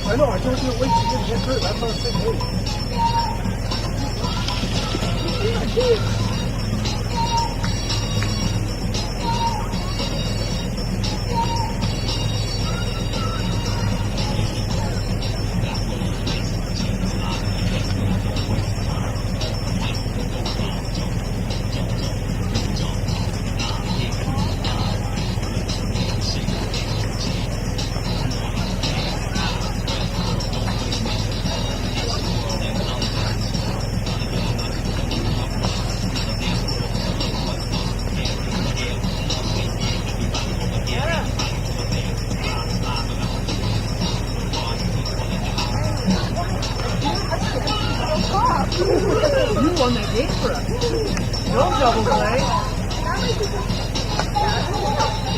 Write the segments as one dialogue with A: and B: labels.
A: I know, I told you to wait to get hurt. That's what I'm saying, hey. You won that game for us. No double play.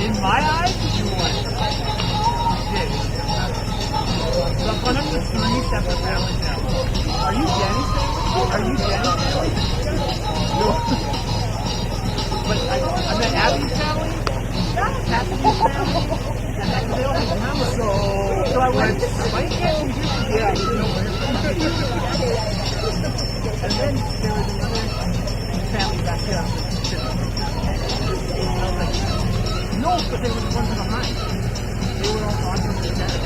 A: In my eyes, you won. You did. So I'm putting up to 3 separate rallies now. Are you Jenny? Are you Jenny? No. But I met Abby's family, Kathy's family, and they all have numbers. So I went, why can't you just, yeah, you know where. And then there was another family back there. I was like, no, but they were the ones behind. They were all talking to each other.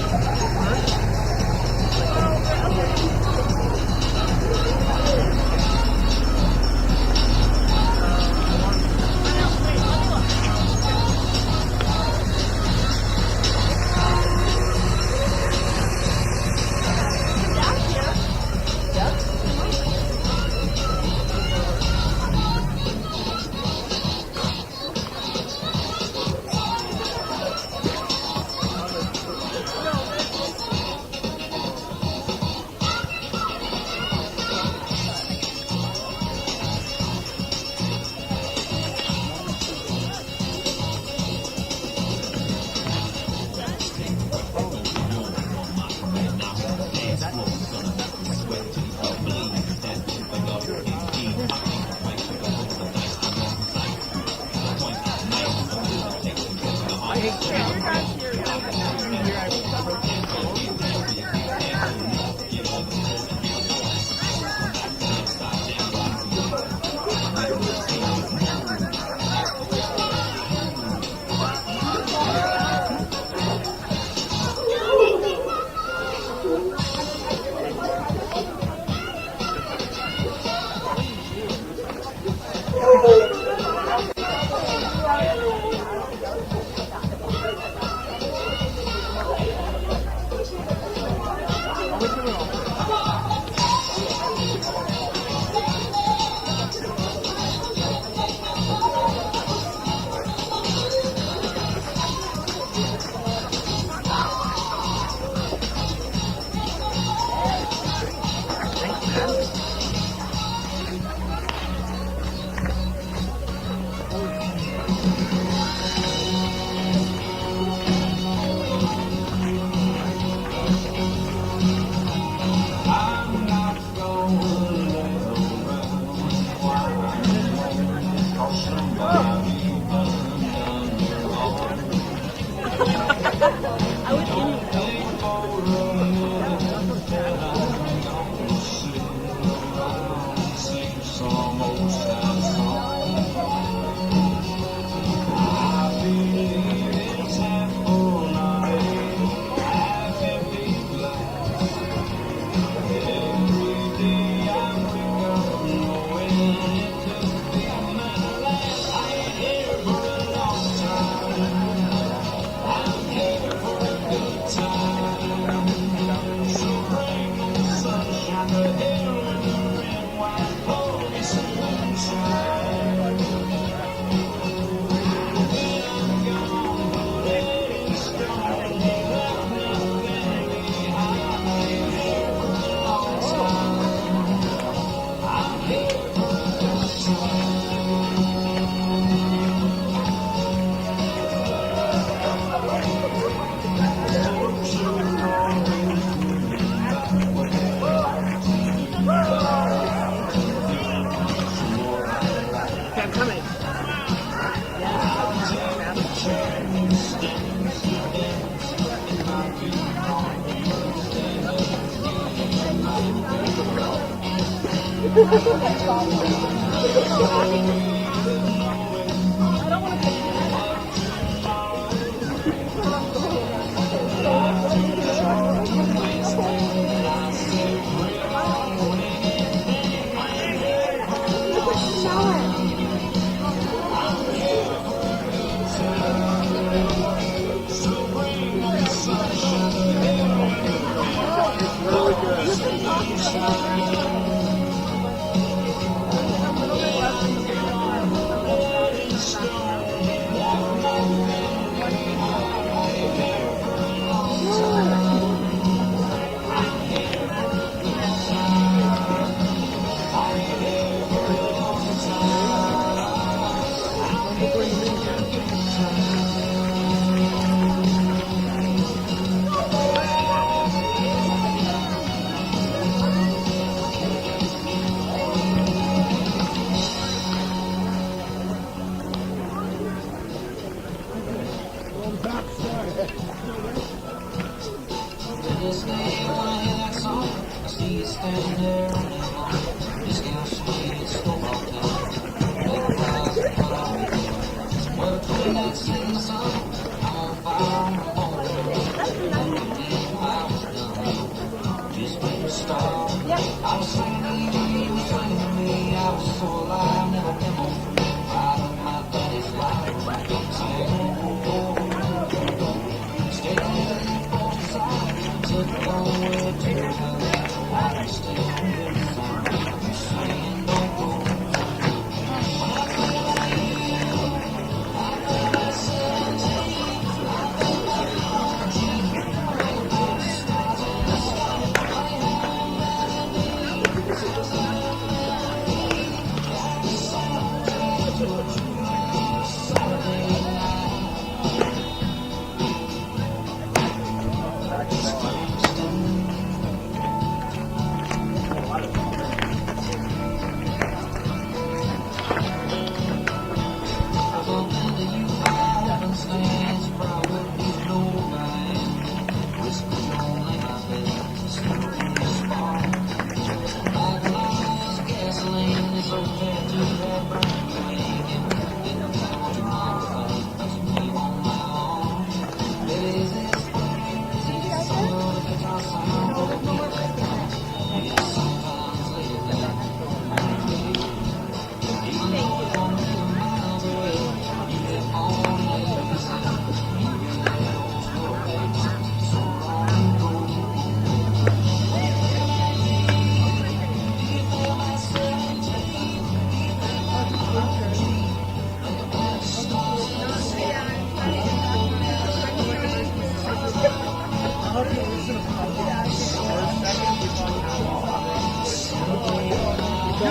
A: Dude,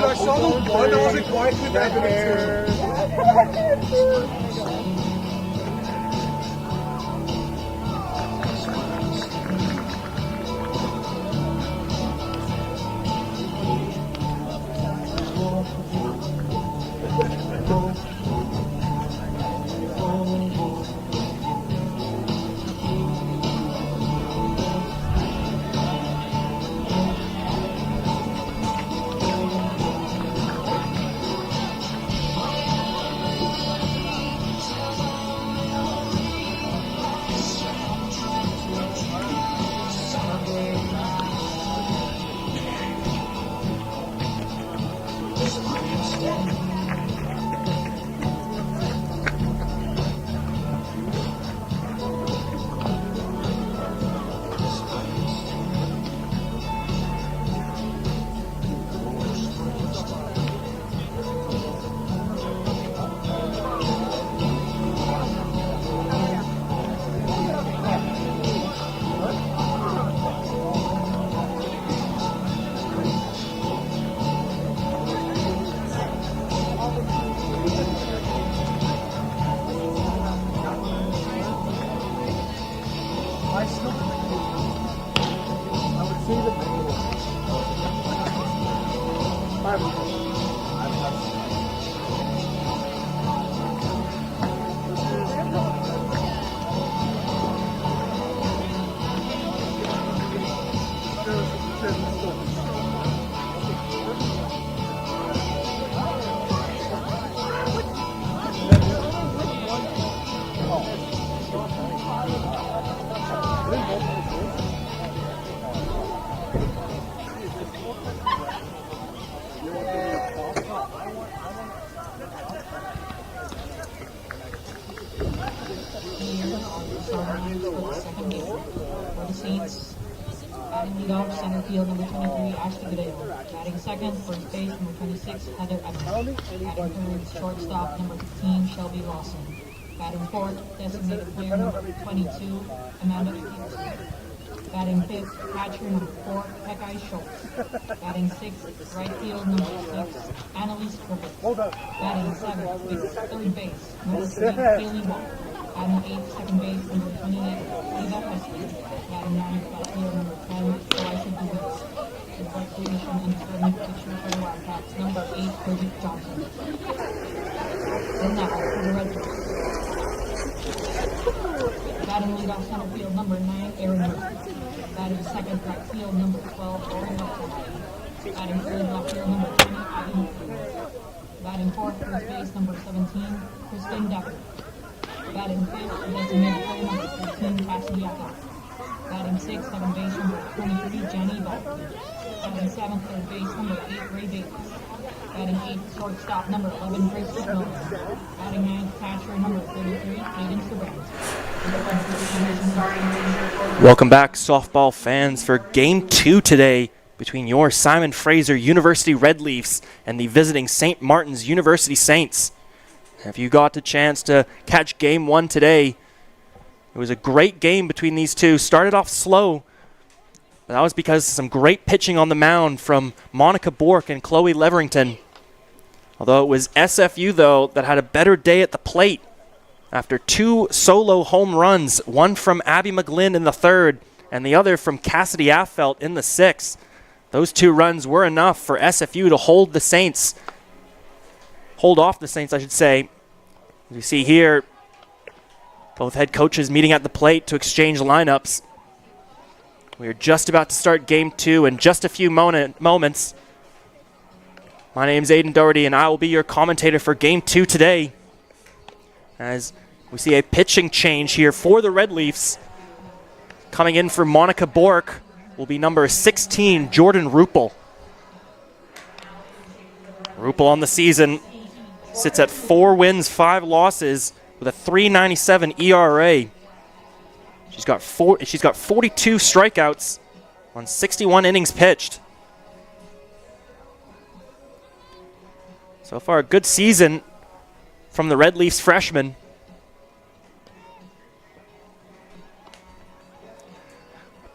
A: I saw the one, I was like, why could that hair?
B: Saints. Batting leadoff, center field, number 23, Ashley Goodale. Batting second, first base, number 26, Heather Evans. Batting third, shortstop, number 15, Shelby Lawson. Batting fourth, designated player, number 22, Amanda Peterson. Batting fifth, catcher, number 4, Hekkai Schultz. Batting sixth, right field, number 6, Annalise Griffith. Batting seventh, third base, number 3, Haley Wall. Batting eighth, second base, number 28, Eva Heston. Batting ninth, left field, number 10, Elisha Dubas. The right position and starting pitcher for the Wildcats, number 8, Bridget Johnson. And now for the Red Sox. Batting leadoff, center field, number 9, Aaron Murphy. Batting second, right field, number 12, Lauren Lefter. Batting third, left field, number 20, Abby McLean. Batting fourth, first base, number 17, Kristen Decker. Batting fifth, designated player, number 13, Cassidy Atlas. Batting sixth, second base, number 23, Jenny Balky. Batting seventh, third base, number 8, Ray Davis. Batting eighth, shortstop, number 11, Grace Miller. Batting ninth, catcher, number 33, Hayden Sabrant.
C: Welcome back, softball fans, for Game 2 today between your Simon Fraser University Red Leafs and the visiting St. Martin's University Saints. If you got the chance to catch Game 1 today, it was a great game between these two. Started off slow, but that was because of some great pitching on the mound from Monica Bork and Chloe Leverington. Although it was SFU, though, that had a better day at the plate. After 2 solo home runs, one from Abby McGlynn in the third and the other from Cassidy Affelt in the sixth. Those 2 runs were enough for SFU to hold off the Saints, I should say. As you see here, both head coaches meeting at the plate to exchange lineups. We are just about to start Game 2 in just a few moments. My name is Aiden Doherty, and I will be your commentator for Game 2 today. As we see a pitching change here for the Red Leafs. Coming in for Monica Bork will be number 16, Jordan Ruppel. Ruppel on the season sits at 4 wins, 5 losses with a .397 ERA. She's got 42 strikeouts on 61 innings pitched. So far, a good season from the Red Leafs freshman.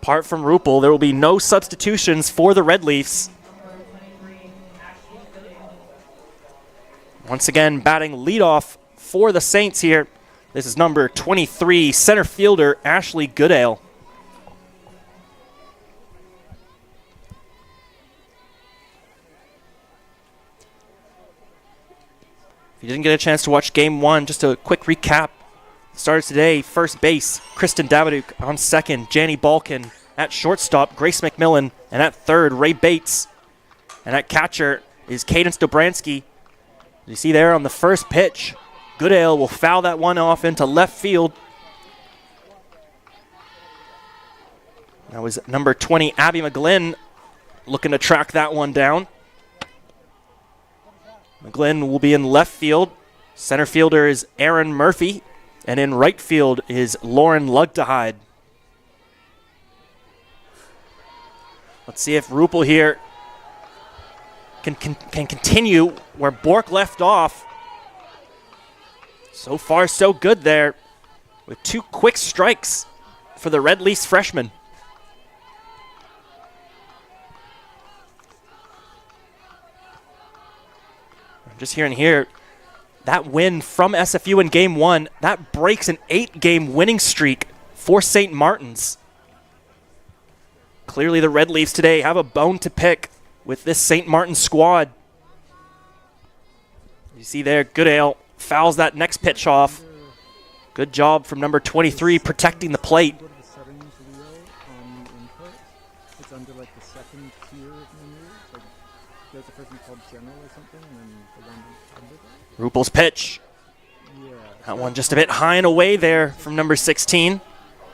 C: Apart from Ruppel, there will be no substitutions for the Red Leafs. Once again, batting leadoff for the Saints here. This is number 23, center fielder Ashley Goodale. If you didn't get a chance to watch Game 1, just a quick recap. Starts today, first base, Kristen Daviduk. On second, Janny Balkin. At shortstop, Grace McMillan. And at third, Ray Bates. And at catcher is Cadence Dobransky. You see there on the first pitch, Goodale will foul that one off into left field. That was number 20, Abby McGlynn, looking to track that one down. McGlynn will be in left field. Center fielder is Aaron Murphy. And in right field is Lauren Lugtehide. Let's see if Ruppel here can continue where Bork left off. So far, so good there with 2 quick strikes for the Red Leafs freshman. I'm just hearing here, that win from SFU in Game 1, that breaks an 8-game winning streak for St. Martin's. Clearly the Red Leafs today have a bone to pick with this St. Martin squad. You see there, Goodale fouls that next pitch off. Good job from number 23 protecting the plate.
D: Go to the settings wheel on the input. It's under like the second tier menu. Like there's a person called General or something, and then the one under that.
C: Ruppel's pitch.
D: Yeah.
C: That one just a bit high and away there from number 16.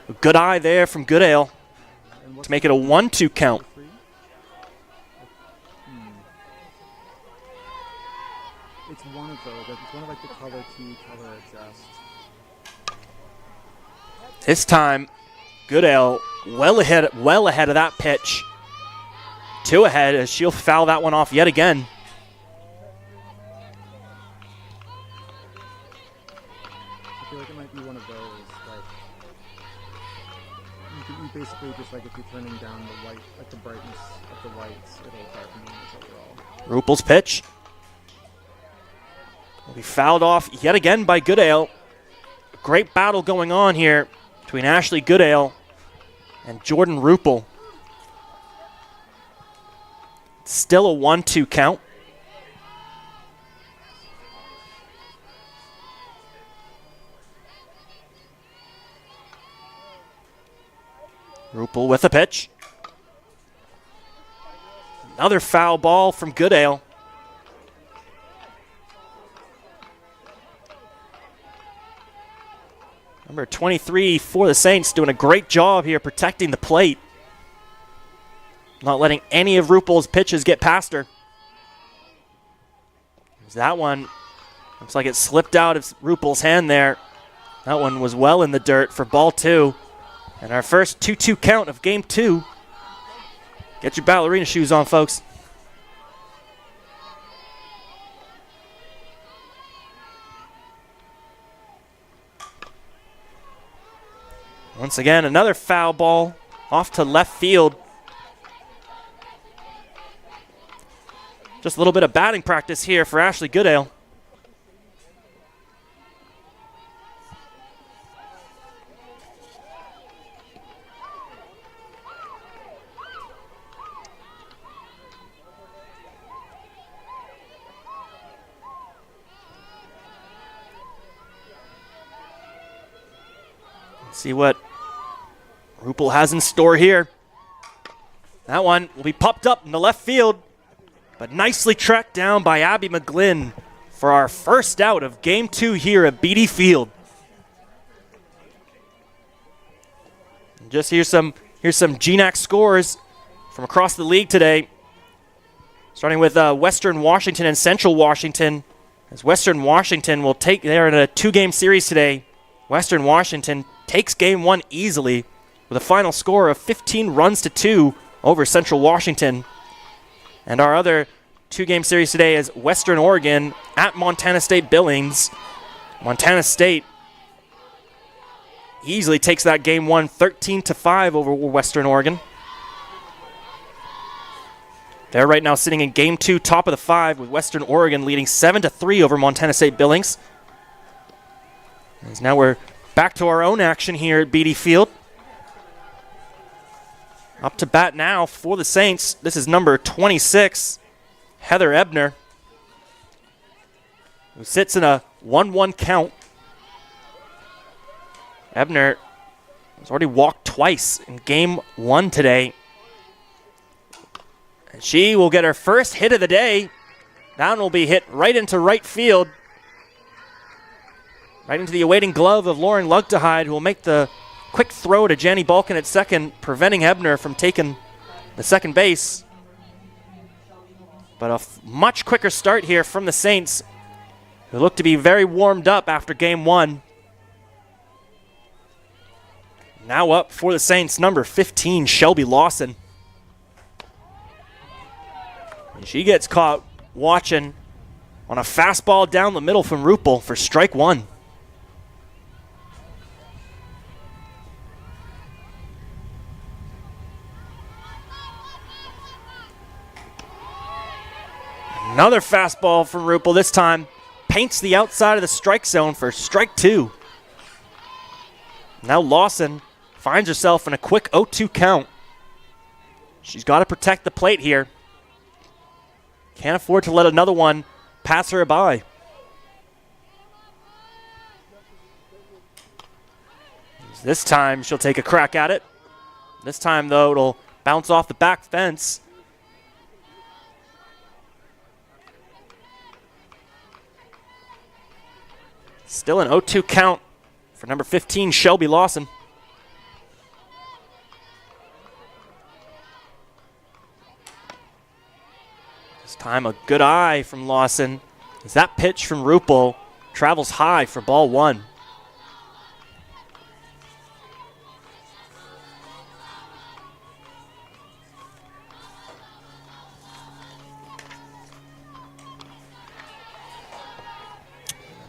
C: A good eye there from Goodale to make it a 1-2 count.
D: It's one of those. It's one of like the color key, color adjust.
C: This time, Goodale well ahead of that pitch. 2 ahead as she'll foul that one off yet again.
D: I feel like it might be one of those, like, you basically just, like, if you're turning down the light, like the brightness of the lights, it'll darken the image overall.
C: Ruppel's pitch will be fouled off yet again by Goodale. Great battle going on here between Ashley Goodale and Jordan Ruppel. Still a 1-2 count. Ruppel with a pitch. Another foul ball from Goodale. Number 23 for the Saints doing a great job here protecting the plate. Not letting any of Ruppel's pitches get past her. That one looks like it slipped out of Ruppel's hand there. That one was well in the dirt for ball 2. And our first 2-2 count of game 2. Get your ballerina shoes on, folks. Once again, another foul ball off to left field. Just a little bit of batting practice here for Ashley Goodale. Let's see what Ruppel has in store here. That one will be popped up in the left field, but nicely tracked down by Abby McGlynn for our first out of game 2 here at Beatty Field. And just here's some GNAC scores from across the league today. Starting with Western Washington and Central Washington. As Western Washington will take, they're in a 2-game series today. Western Washington takes game 1 easily with a final score of 15 runs to 2 over Central Washington. And our other 2-game series today is Western Oregon at Montana State Billings. Montana State easily takes that game 1 13-5 over Western Oregon. They're right now sitting in game 2, top of the 5, with Western Oregon leading 7-3 over Montana State Billings. As now we're back to our own action here at Beatty Field. Up to bat now for the Saints. This is number 26, Heather Ebner, who sits in a 1-1 count. Ebner has already walked twice in game 1 today. And she will get her first hit of the day. That one will be hit right into right field. Right into the awaiting glove of Lauren Lugtehide, who will make the quick throw to Jenny Balkin at second, preventing Ebner from taking the second base. But a much quicker start here from the Saints, who look to be very warmed up after game 1. Now up for the Saints, number 15, Shelby Lawson. And she gets caught watching on a fastball down the middle from Ruppel for strike 1. Another fastball from Ruppel, this time paints the outside of the strike zone for strike 2. Now Lawson finds herself in a quick 0-2 count. She's got to protect the plate here. Can't afford to let another one pass her by. This time she'll take a crack at it. This time, though, it'll bounce off the back fence. Still an 0-2 count for number 15, Shelby Lawson. This time a good eye from Lawson as that pitch from Ruppel travels high for ball 1.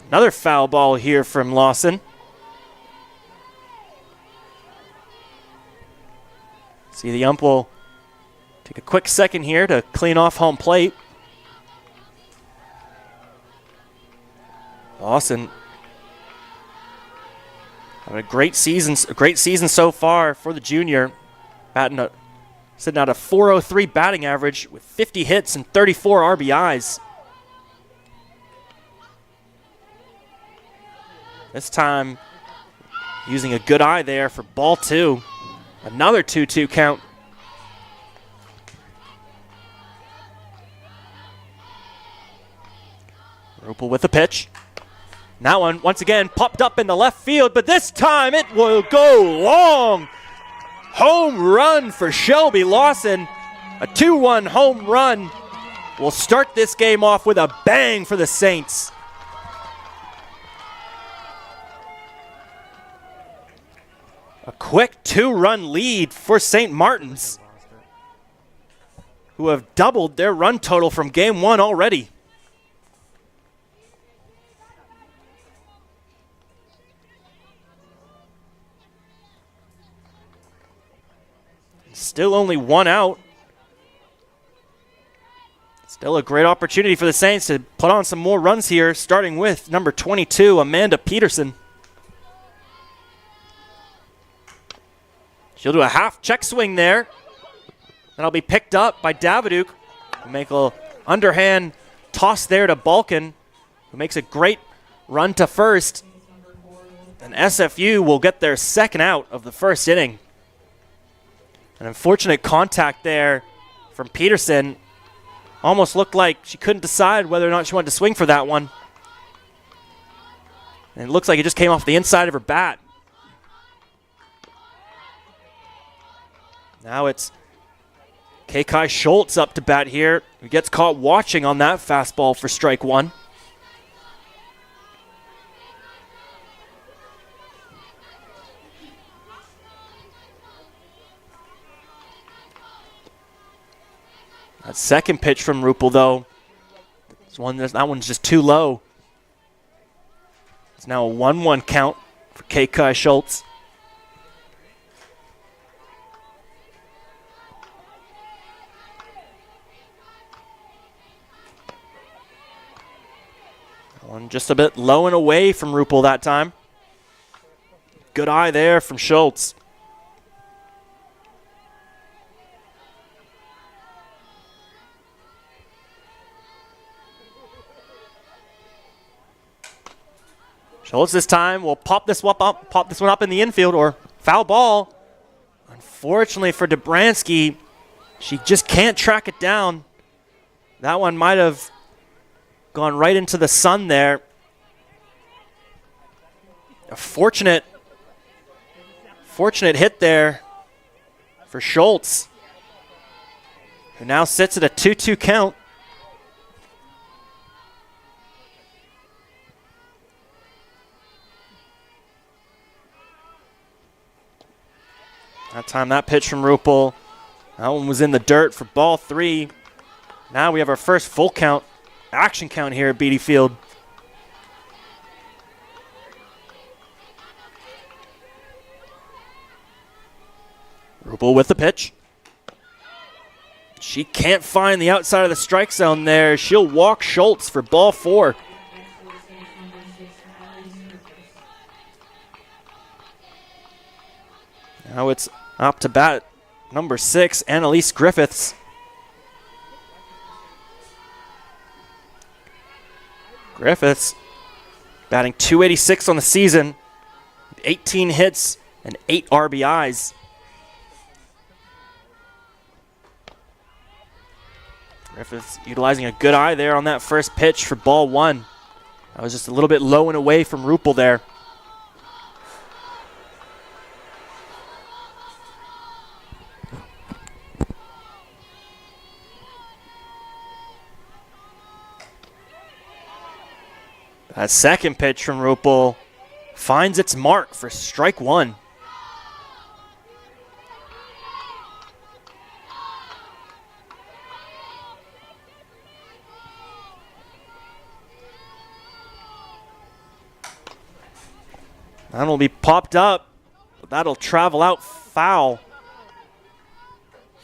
C: Another foul ball here from Lawson. See, the ump will take a quick second here to clean off home plate. Lawson having a great season so far for the junior. Sitting at a .403 batting average with 50 hits and 34 RBIs. This time, using a good eye there for ball 2. Another 2-2 count. Rupel with the pitch. And that one, once again, popped up in the left field, but this time it will go long. Home run for Shelby Lawson. A 2-1 home run will start this game off with a bang for the Saints. A quick 2-run lead for St. Martin's, who have doubled their run total from game 1 already. Still only 1 out. Still a great opportunity for the Saints to put on some more runs here, starting with number 22, Amanda Peterson. She'll do a half check swing there. That'll be picked up by Davidouk, who make a underhand toss there to Balkan, who makes a great run to first. And SFU will get their second out of the first inning. An unfortunate contact there from Peterson. Almost looked like she couldn't decide whether or not she wanted to swing for that one. And it looks like it just came off the inside of her bat. Now it's Kekai Schultz up to bat here, who gets caught watching on that fastball for strike 1. That second pitch from Rupel, though, that one's just too low. It's now a 1-1 count for Kekai Schultz. One just a bit low and away from Rupel that time. Good eye there from Schultz. Schultz this time will pop this one up in the infield, or foul ball. Unfortunately for Dobransky, she just can't track it down. That one might have gone right into the sun there. A fortunate hit there for Schultz, who now sits at a 2-2 count. That time, that pitch from Rupel, that one was in the dirt for ball 3. Now we have our first full count, action count here at Beatty Field. Rupel with the pitch. She can't find the outside of the strike zone there. She'll walk Schultz for ball 4. Now it's up to bat number 6, Annalise Griffiths. Griffiths batting .286 on the season, 18 hits and 8 RBIs. Griffiths utilizing a good eye there on that first pitch for ball 1. That was just a little bit low and away from Rupel there. That second pitch from Rupel finds its mark for strike 1. That'll be popped up. But that'll travel out foul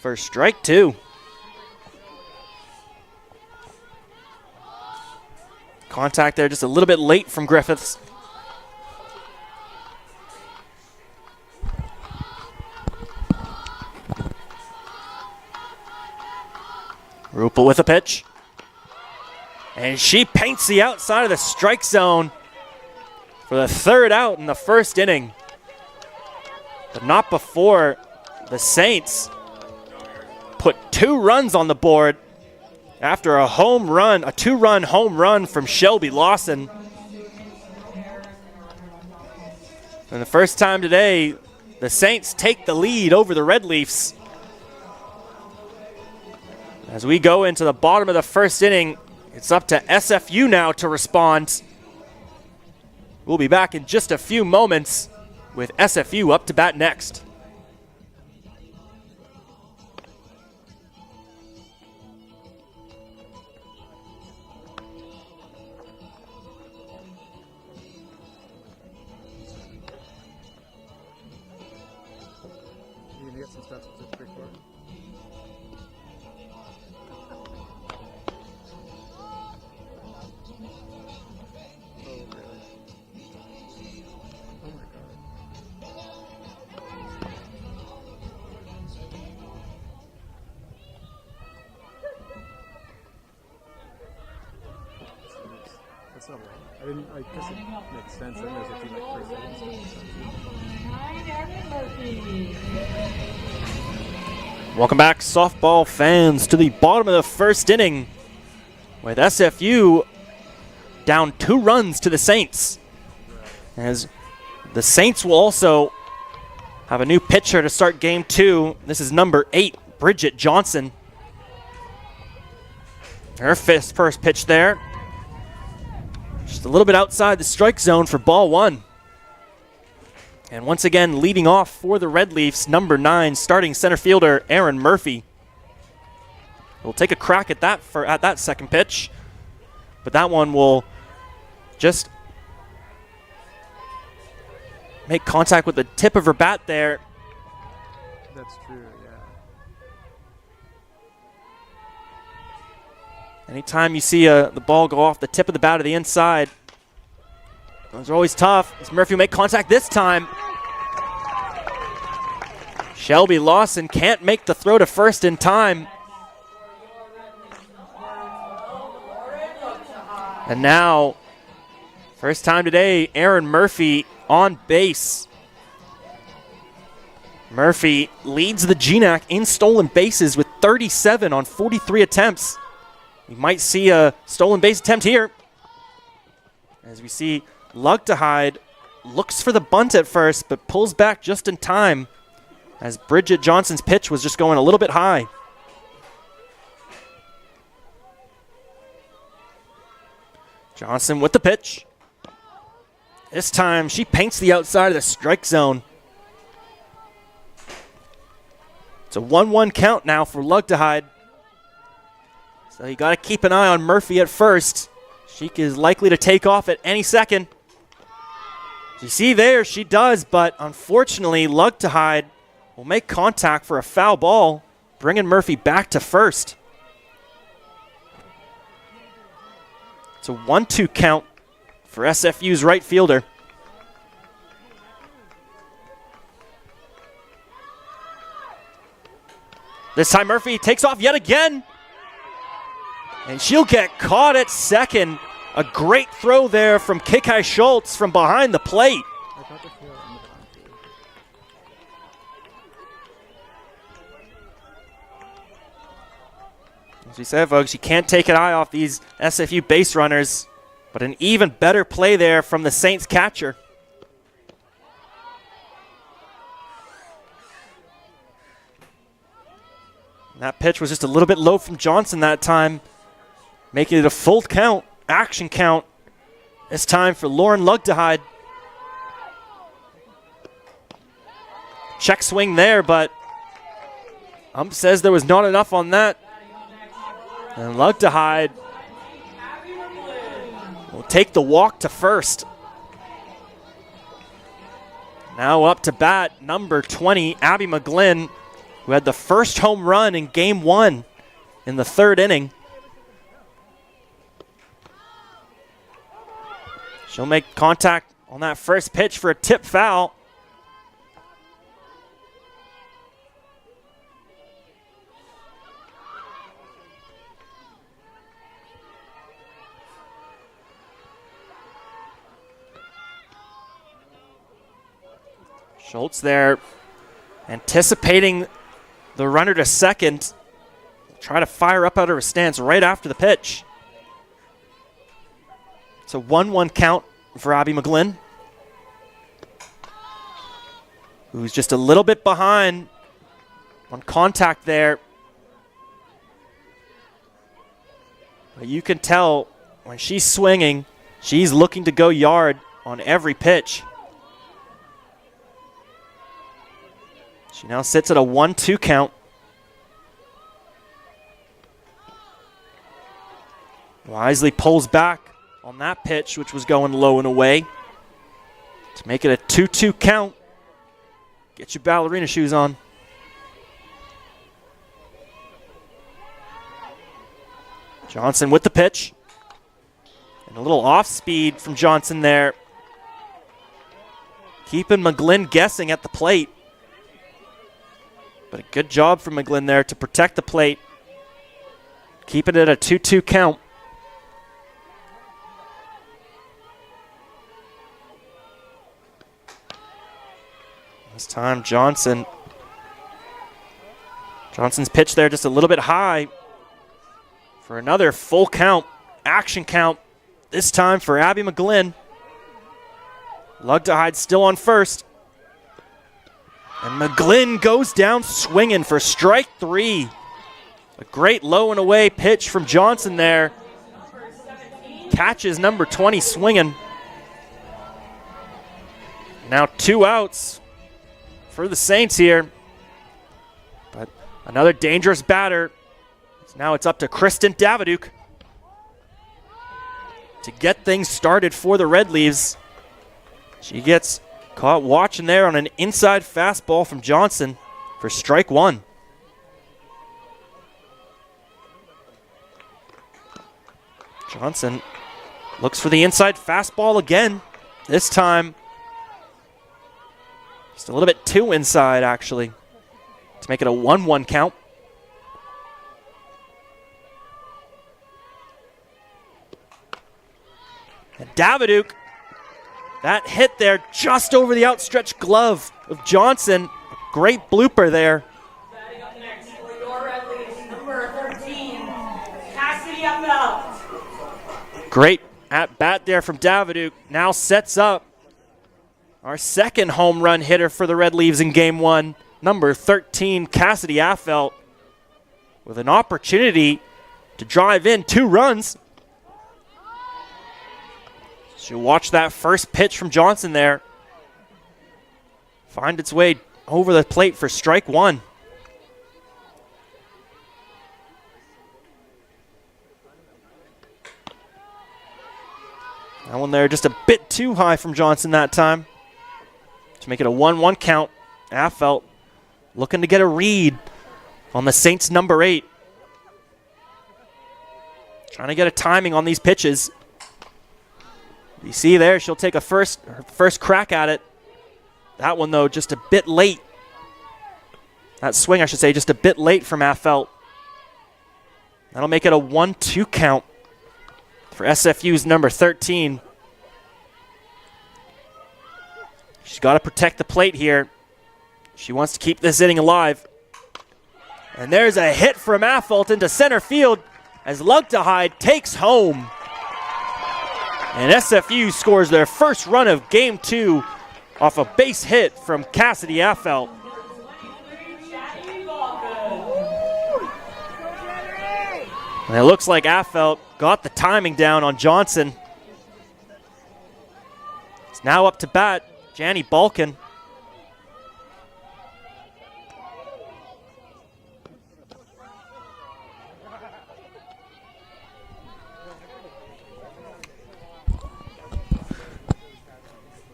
C: for strike 2. Contact there just a little bit late from Griffiths. Rupel with a pitch. And she paints the outside of the strike zone for the 3rd out in the 1st inning. But not before the Saints put 2 runs on the board after a home run, a 2-run home run from Shelby Lawson. And the first time today, the Saints take the lead over the Red Leafs. As we go into the bottom of the 1st inning, it's up to SFU now to respond. We'll be back in just a few moments with SFU up to bat next.
D: You gonna get some stuff to record? That's not right. I didn't. I guess it makes sense. I think there's a few like first seconds.
C: Welcome back, softball fans, to the bottom of the 1st inning with SFU down 2 runs to the Saints. As the Saints will also have a new pitcher to start game 2. This is number 8, Bridget Johnson. Her first pitch there. Just a little bit outside the strike zone for ball 1. And once again, leading off for the Red Leafs, number 9, starting center fielder Aaron Murphy. We'll take a crack at that at that second pitch, but that one will just make contact with the tip of her bat there.
D: That's true. Yeah.
C: Anytime you see the ball go off the tip of the bat to the inside, those are always tough. As Murphy will make contact this time. Shelby Lawson can't make the throw to first in time. And now, first time today, Aaron Murphy on base. Murphy leads the GNAC in stolen bases with 37 on 43 attempts. We might see a stolen base attempt here. As we see Lugtehide looks for the bunt at first, but pulls back just in time as Bridget Johnson's pitch was just going a little bit high. Johnson with the pitch. This time she paints the outside of the strike zone. It's a 1-1 count now for Lugtehide. So you got to keep an eye on Murphy at first. She is likely to take off at any second. You see there, she does, but unfortunately, Lugtehide will make contact for a foul ball, bringing Murphy back to first. It's a 1-2 count for SFU's right fielder. This time Murphy takes off yet again. And she'll get caught at second. A great throw there from Kikai Schultz from behind the plate.
D: I thought the field on the bottom too.
C: As we said, folks, you can't take an eye off these SFU base runners, but an even better play there from the Saints catcher. That pitch was just a little bit low from Johnson that time, making it a full count, action count. This time for Lauren Lugtehide. Check swing there, but ump says there was not enough on that. And Lugtehide will take the walk to first. Now up to bat, number 20, Abby McGlynn, who had the first home run in game 1 in the 3rd inning. She'll make contact on that first pitch for a tip foul. Schultz there, anticipating the runner to second. Try to fire up out of her stance right after the pitch. It's a 1-1 count for Abby McGlynn, who's just a little bit behind on contact there. But you can tell when she's swinging, she's looking to go yard on every pitch. She now sits at a 1-2 count. Wisely pulls back on that pitch, which was going low and away, to make it a 2-2 count. Get your ballerina shoes on. Johnson with the pitch. And a little off speed from Johnson there, keeping McGlynn guessing at the plate. But a good job from McGlynn there to protect the plate, keeping it a 2-2 count. This time Johnson's pitch there just a little bit high for another full count, action count, this time for Abby McGlynn. Lugdahide still on first. And McGlynn goes down swinging for strike 3. A great low and away pitch from Johnson there. Catches number 20 swinging. Now 2 outs for the Saints here. But another dangerous batter. Now it's up to Kristen Daviduke to get things started for the Red Leaves. She gets caught watching there on an inside fastball from Johnson for strike 1. Johnson looks for the inside fastball again. This time, just a little bit too inside, actually, to make it a 1-1 count. And Daviduke, that hit there just over the outstretched glove of Johnson. Great blooper there.
E: Batting up next for your Red Leaves, number 13, Cassidy Appel.
C: Great at bat there from Daviduke. Now sets up our second home run hitter for the Red Leaves in game 1, number 13, Cassidy Affelt, with an opportunity to drive in 2 runs. She'll watch that first pitch from Johnson there find its way over the plate for strike 1. That one there just a bit too high from Johnson that time to make it a 1-1 count. Affelt looking to get a read on the Saints' number 8. Trying to get a timing on these pitches. You see there, she'll take her first crack at it. That one, though, just a bit late. That swing, I should say, just a bit late from Affelt. That'll make it a 1-2 count for SFU's number 13. She's got to protect the plate here. She wants to keep this inning alive. And there's a hit from Affelt into center field as Lugdahide takes home. And SFU scores their first run of game 2 off a base hit from Cassidy Affelt. And it looks like Affelt got the timing down on Johnson. It's now up to bat, Janny Balkin.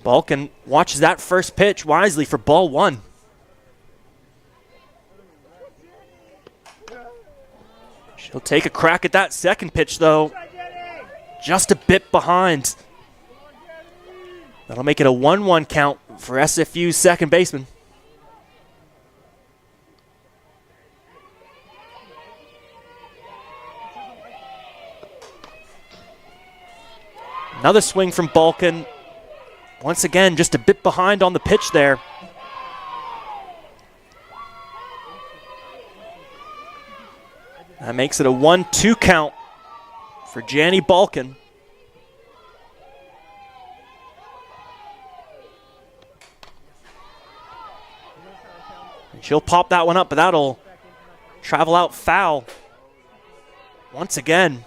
C: Balkan watches that first pitch wisely for ball 1. She'll take a crack at that second pitch, though. Just a bit behind. That'll make it a 1-1 count for SFU's second baseman. Another swing from Balkan. Once again, just a bit behind on the pitch there. That makes it a 1-2 count for Janny Balkan. And she'll pop that one up, but that'll travel out foul. Once again,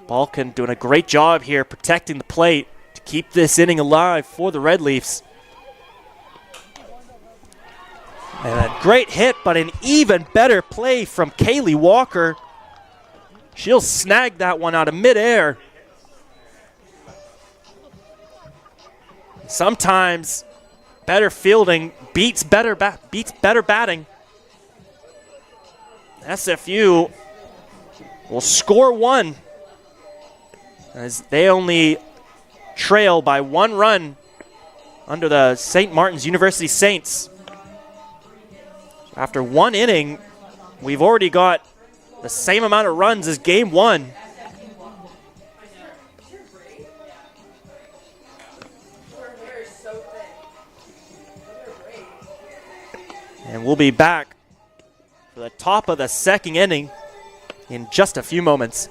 C: Balkan doing a great job here protecting the plate to keep this inning alive for the Red Leafs. And a great hit, but an even better play from Kaylee Walker. She'll snag that one out of midair. Sometimes better fielding beats better batting. SFU will score 1 as they only trail by 1 run under the St. Martin's University Saints. After 1 inning, we've already got the same amount of runs as game 1. And we'll be back for the top of the second inning in just a few moments.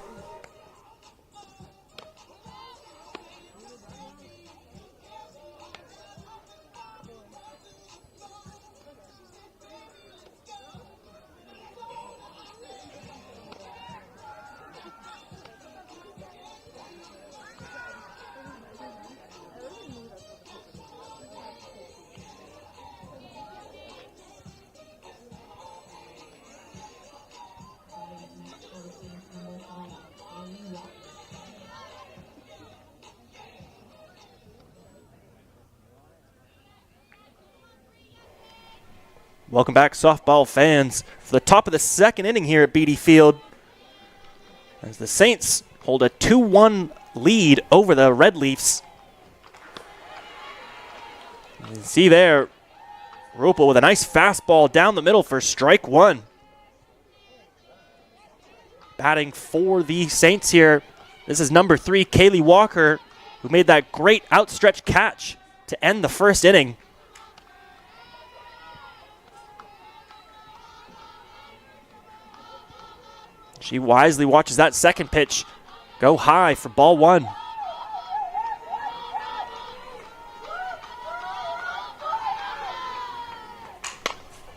C: Welcome back, softball fans, for the top of the second inning here at Beatty Field, as the Saints hold a 2-1 lead over the Red Leafs. You can see there, Ruppel with a nice fastball down the middle for strike 1. Batting for the Saints here, this is number 3, Kaylee Walker, who made that great outstretched catch to end the first inning. She wisely watches that second pitch go high for ball 1.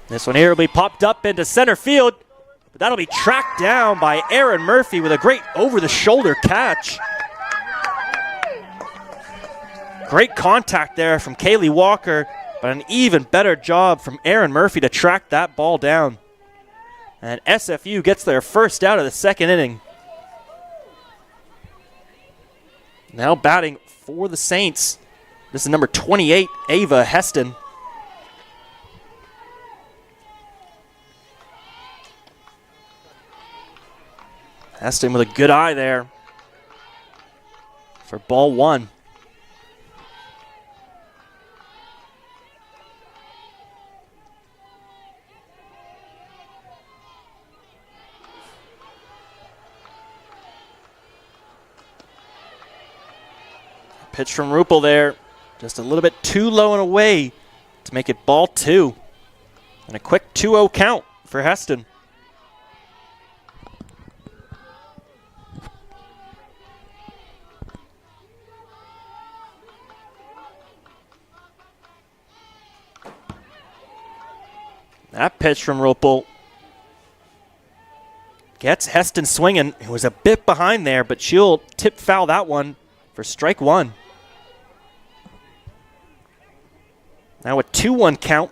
C: This one here will be popped up into center field, but that'll be tracked down by Aaron Murphy with a great over-the-shoulder catch. Great contact there from Kaylee Walker, but an even better job from Aaron Murphy to track that ball down. And SFU gets their first out of the second inning. Now batting for the Saints, this is number 28, Ava Heston. Heston with a good eye there for ball 1. Pitch from Ruppel there, just a little bit too low and away to make it ball 2. And a quick 2-0 count for Heston. That pitch from Ruppel gets Heston swinging. It was a bit behind there, but she'll tip foul that one for strike 1. Now a 2-1 count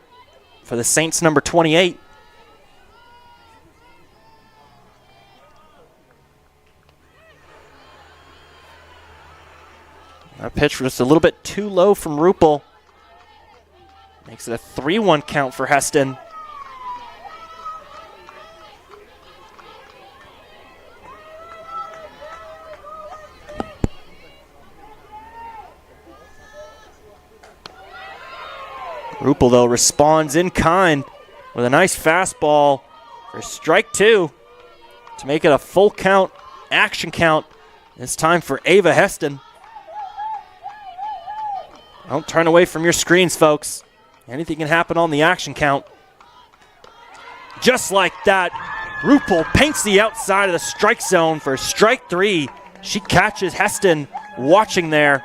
C: for the Saints number 28. That pitch was just a little bit too low from Rupel. Makes it a 3-1 count for Heston. Rupel, though, responds in kind with a nice fastball for strike 2 to make it a full count, action count. It's time for Ava Heston. Don't turn away from your screens, folks. Anything can happen on the action count. Just like that, Rupel paints the outside of the strike zone for strike 3. She catches Heston watching there.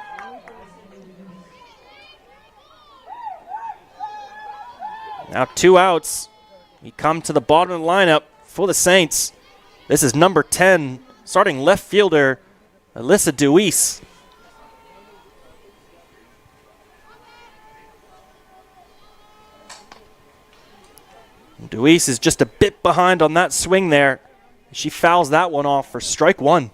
C: Now 2 outs. We come to the bottom of the lineup for the Saints. This is number 10, starting left fielder, Alyssa Deweese. Deweese is just a bit behind on that swing there. She fouls that one off for strike 1.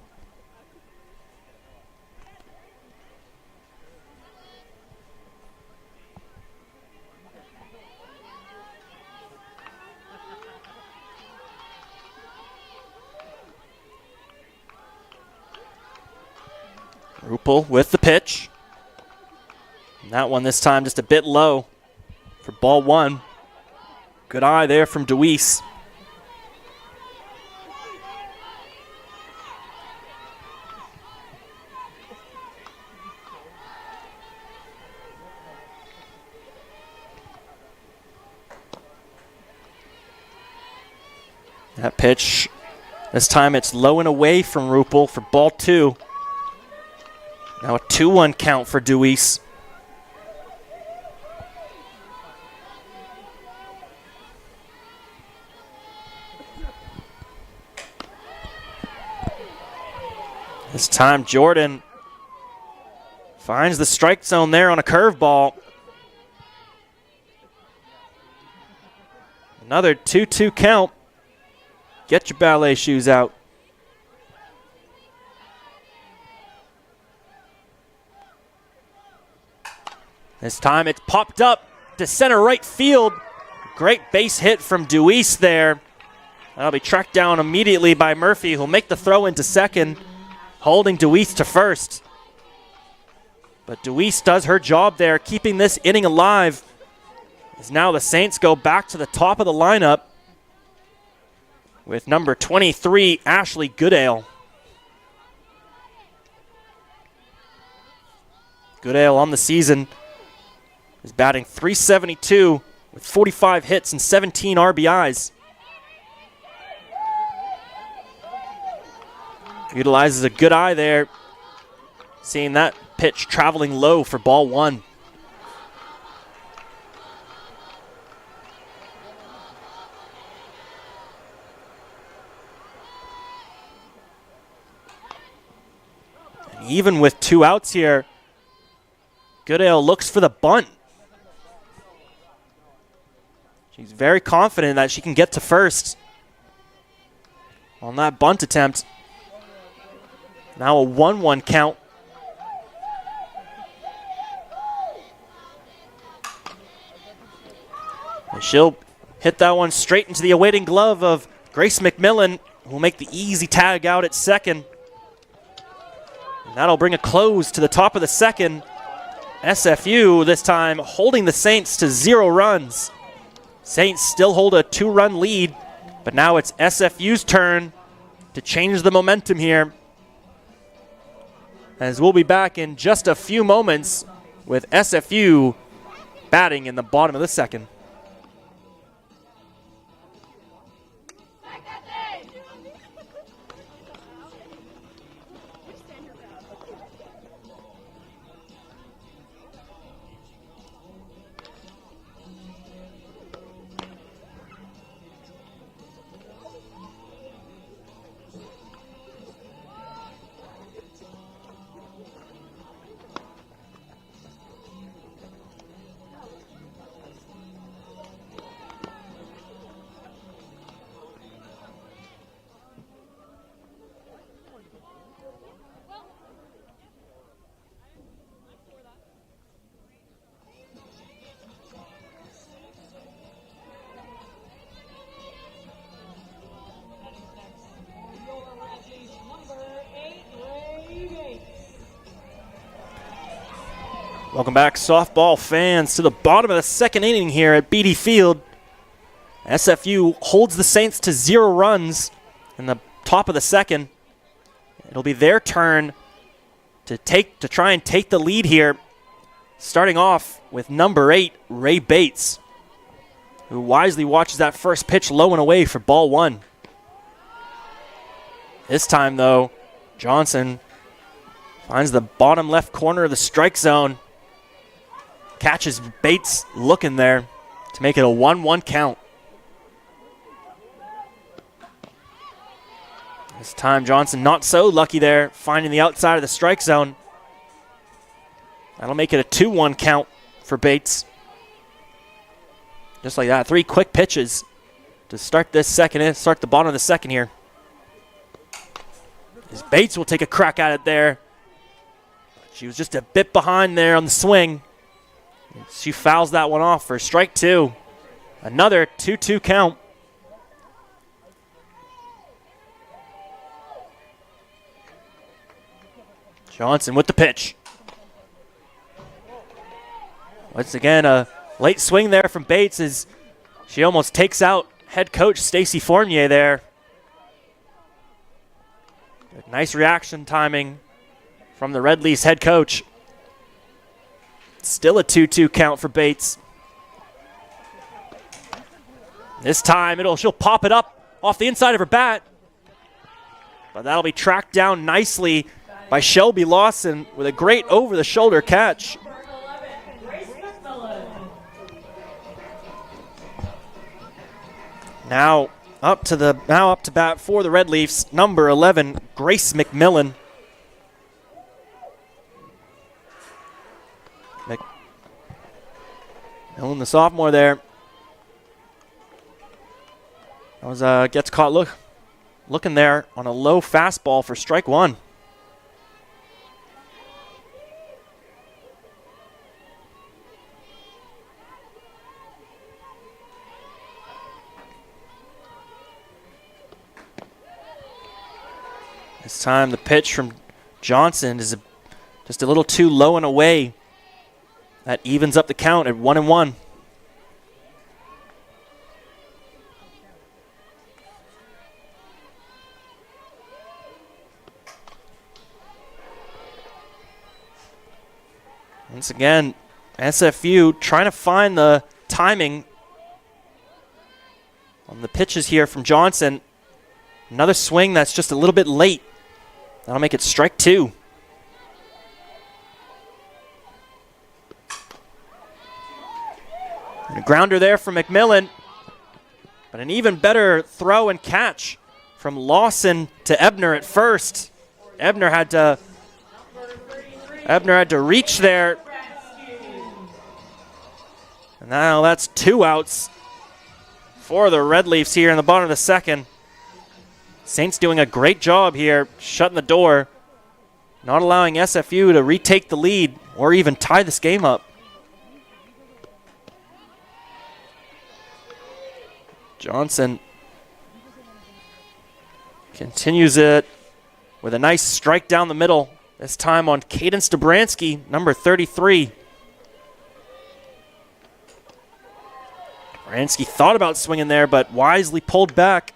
C: Rupel with the pitch. And that one this time just a bit low for ball 1. Good eye there from Deweese. That pitch, this time it's low and away from Rupel for ball 2. Now a 2-1 count for Deweese. This time Jordan finds the strike zone there on a curveball. Another 2-2 count. Get your ballet shoes out. This time it's popped up to center right field. Great base hit from Deweese there. That'll be tracked down immediately by Murphy, who'll make the throw into second, holding Deweese to first. But Deweese does her job there, keeping this inning alive. As now the Saints go back to the top of the lineup with number 23, Ashley Goodale. Goodale on the season is batting .372 with 45 hits and 17 RBIs. Utilizes a good eye there, seeing that pitch traveling low for ball 1. And even with 2 outs here, Goodale looks for the bunt. She's very confident that she can get to first on that bunt attempt. Now a 1-1 count. And she'll hit that one straight into the awaiting glove of Grace McMillan, who will make the easy tag out at second. And that'll bring a close to the top of the second. SFU this time holding the Saints to 0 runs. Saints still hold a 2-run lead, but now it's SFU's turn to change the momentum here. As we'll be back in just a few moments with SFU batting in the bottom of the second. Welcome back, softball fans, to the bottom of the second inning here at Beatty Field. SFU holds the Saints to 0 runs in the top of the second. It'll be their turn to try and take the lead here, starting off with number 8, Ray Bates, who wisely watches that first pitch low and away for ball 1. This time, though, Johnson finds the bottom left corner of the strike zone. Catches Bates looking there to make it a 1-1 count. This time Johnson not so lucky there, finding the outside of the strike zone. That'll make it a 2-1 count for Bates. Just like that, 3 quick pitches to start this second, start the bottom of the second here. As Bates will take a crack at it there. She was just a bit behind there on the swing. She fouls that one off for strike 2. Another 2-2 count. Johnson with the pitch. Once again, a late swing there from Bates as she almost takes out head coach Stacy Fournier there. Nice reaction timing from the Red Leafs head coach. Still a 2-2 count for Bates. This time she'll pop it up off the inside of her bat. But that'll be tracked down nicely by Shelby Lawson with a great over-the-shoulder catch. Now up to bat for the Red Leafs, number 11, Grace McMillan. McMillan, the sophomore there. That was gets caught looking there on a low fastball for strike 1. This time the pitch from Johnson is just a little too low and away. That evens up the count at 1-1. Once again, SFU trying to find the timing on the pitches here from Johnson. Another swing that's just a little bit late. That'll make it strike 2. And a grounder there from McMillan. But an even better throw and catch from Lawson to Ebner at first. Ebner had to reach there. And now that's 2 outs for the Red Leafs here in the bottom of the second. Saints doing a great job here, shutting the door, not allowing SFU to retake the lead or even tie this game up. Johnson continues it with a nice strike down the middle, this time on Cadence Dobransky, number 33. Dobransky thought about swinging there, but wisely pulled back.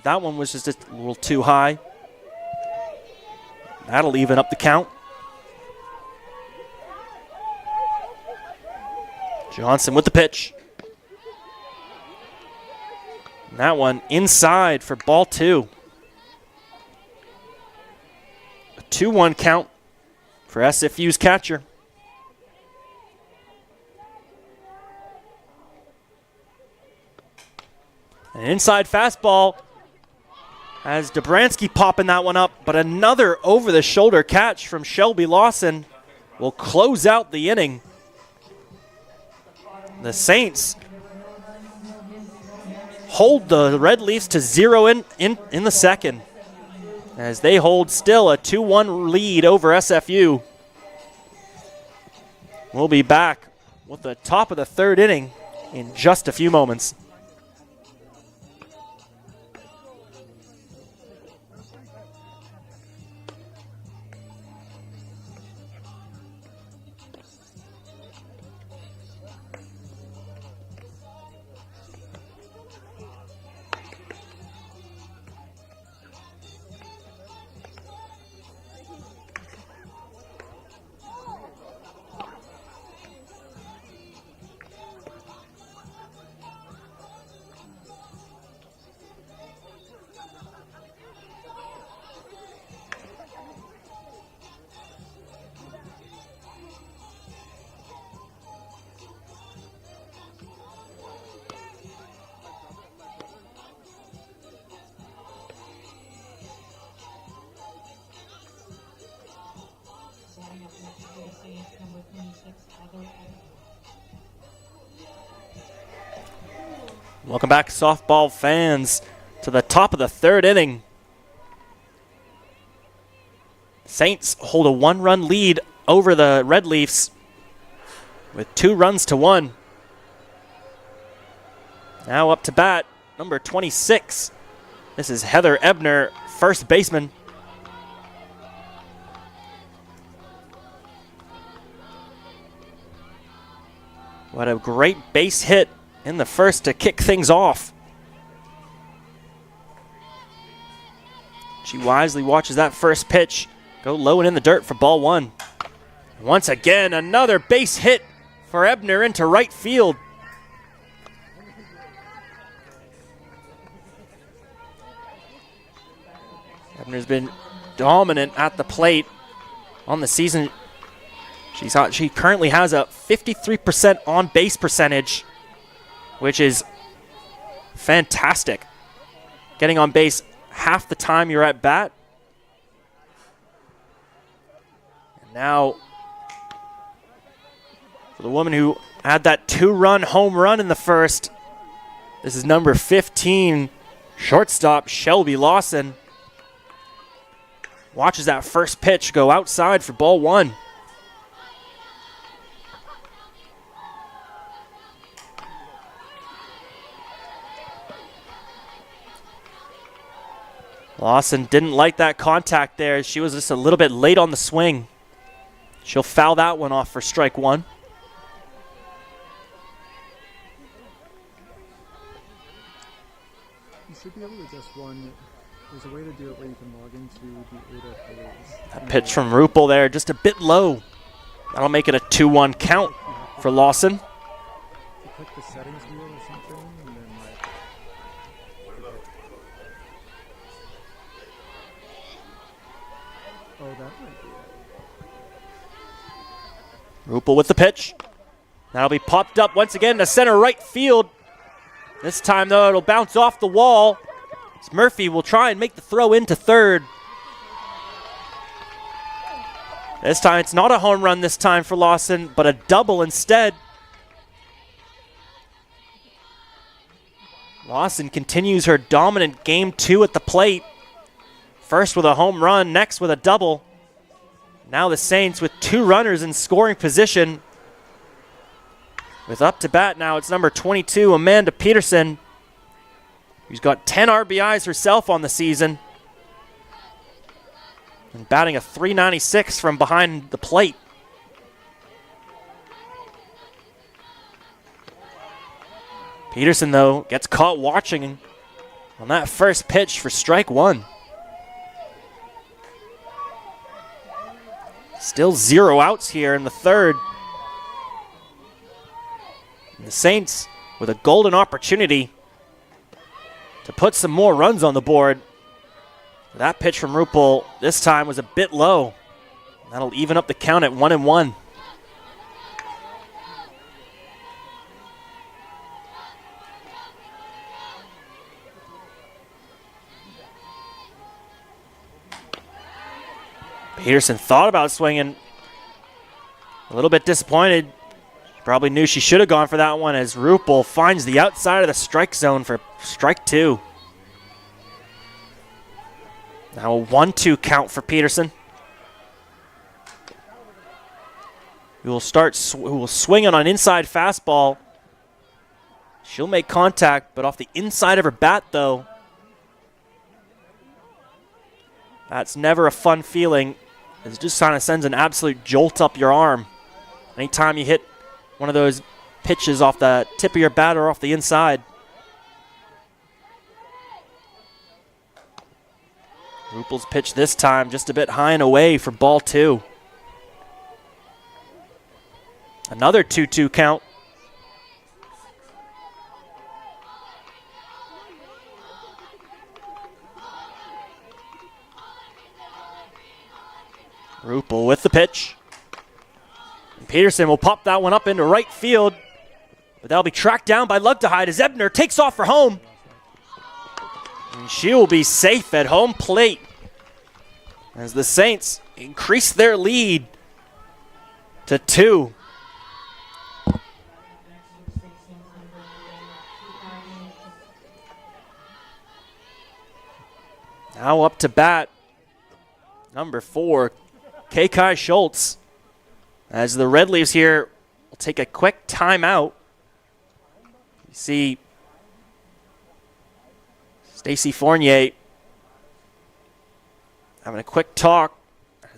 C: That one was just a little too high. That'll even up the count. Johnson with the pitch. And that one inside for ball 2. A 2-1 count for SFU's catcher. An inside fastball as Dobransky popping that one up, but another over-the-shoulder catch from Shelby Lawson will close out the inning. The Saints hold the Red Leafs to 0 in the second as they hold still a 2-1 lead over SFU. We'll be back with the top of the third inning in just a few moments.
B: 26, Heather Ebner.
C: Welcome back, softball fans, to the top of the third inning. Saints hold a 1-run lead over the Red Leafs with 2 runs to 1. Now up to bat, number 26. This is Heather Ebner, first baseman. What a great base hit in the first to kick things off. She wisely watches that first pitch go low and in the dirt for ball 1. Once again, another base hit for Ebner into right field. Ebner's been dominant at the plate on the season. She currently has a 53% on base percentage, which is fantastic. Getting on base half the time you're at bat. And now, for the woman who had that 2-run home run in the first, this is number 15, shortstop Shelby Lawson. Watches that first pitch go outside for ball 1. Lawson didn't like that contact there. She was just a little bit late on the swing. She'll foul that one off for strike 1.
D: You should be able to adjust one. There's a way to do it where you can log into the ADA players.
C: That pitch from Rupel there, just a bit low. That'll make it a 2-1 count for Lawson.
D: You click the settings wheel or something, and then oh, that might be it.
C: Rupel with the pitch. That'll be popped up once again to center right field. This time, though, it'll bounce off the wall. Murphy will try and make the throw into third. This time, it's not a home run this time for Lawson, but a double instead. Lawson continues her dominant game 2 at the plate. First with a home run, next with a double. Now the Saints with 2 runners in scoring position. With up to bat now, it's number 22, Amanda Peterson, who's got 10 RBIs herself on the season. And batting a .396 from behind the plate. Peterson, though, gets caught watching on that first pitch for strike 1. Still 0 outs here in the third. And the Saints with a golden opportunity to put some more runs on the board. That pitch from Rupel this time was a bit low. That'll even up the count at 1-1. Peterson thought about swinging. A little bit disappointed. Probably knew she should have gone for that one as Rupel finds the outside of the strike zone for strike 2. Now a 1-2 count for Peterson. Who will swing on an inside fastball. She'll make contact, but off the inside of her bat, though. That's never a fun feeling. It just kind of sends an absolute jolt up your arm. Anytime you hit one of those pitches off the tip of your bat or off the inside. Rupel's pitch this time just a bit high and away for ball 2. Another 2-2 count. Rupel with the pitch. And Peterson will pop that one up into right field. But that'll be tracked down by Lugtehide as Ebner takes off for home. And she will be safe at home plate as the Saints increase their lead to 2. Now up to bat, number 4, Kai Schultz. As the Red Leafs here will take a quick timeout. You see Stacey Fournier having a quick talk.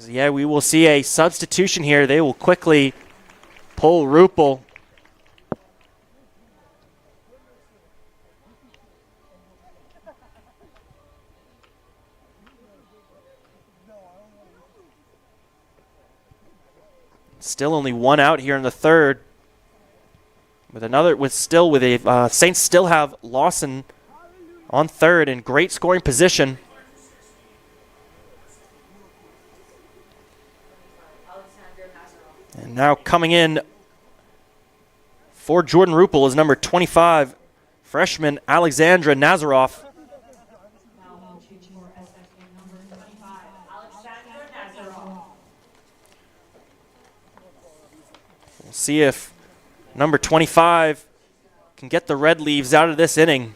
C: Yeah, we will see a substitution here. They will quickly pull Rupel. Still only 1 out here in the third. Saints still have Lawson on third in great scoring position. And now coming in for Jordan Rupel is number 25, freshman Alexandra Nazaroff. We'll see if number 25 can get the Red Leaves out of this inning.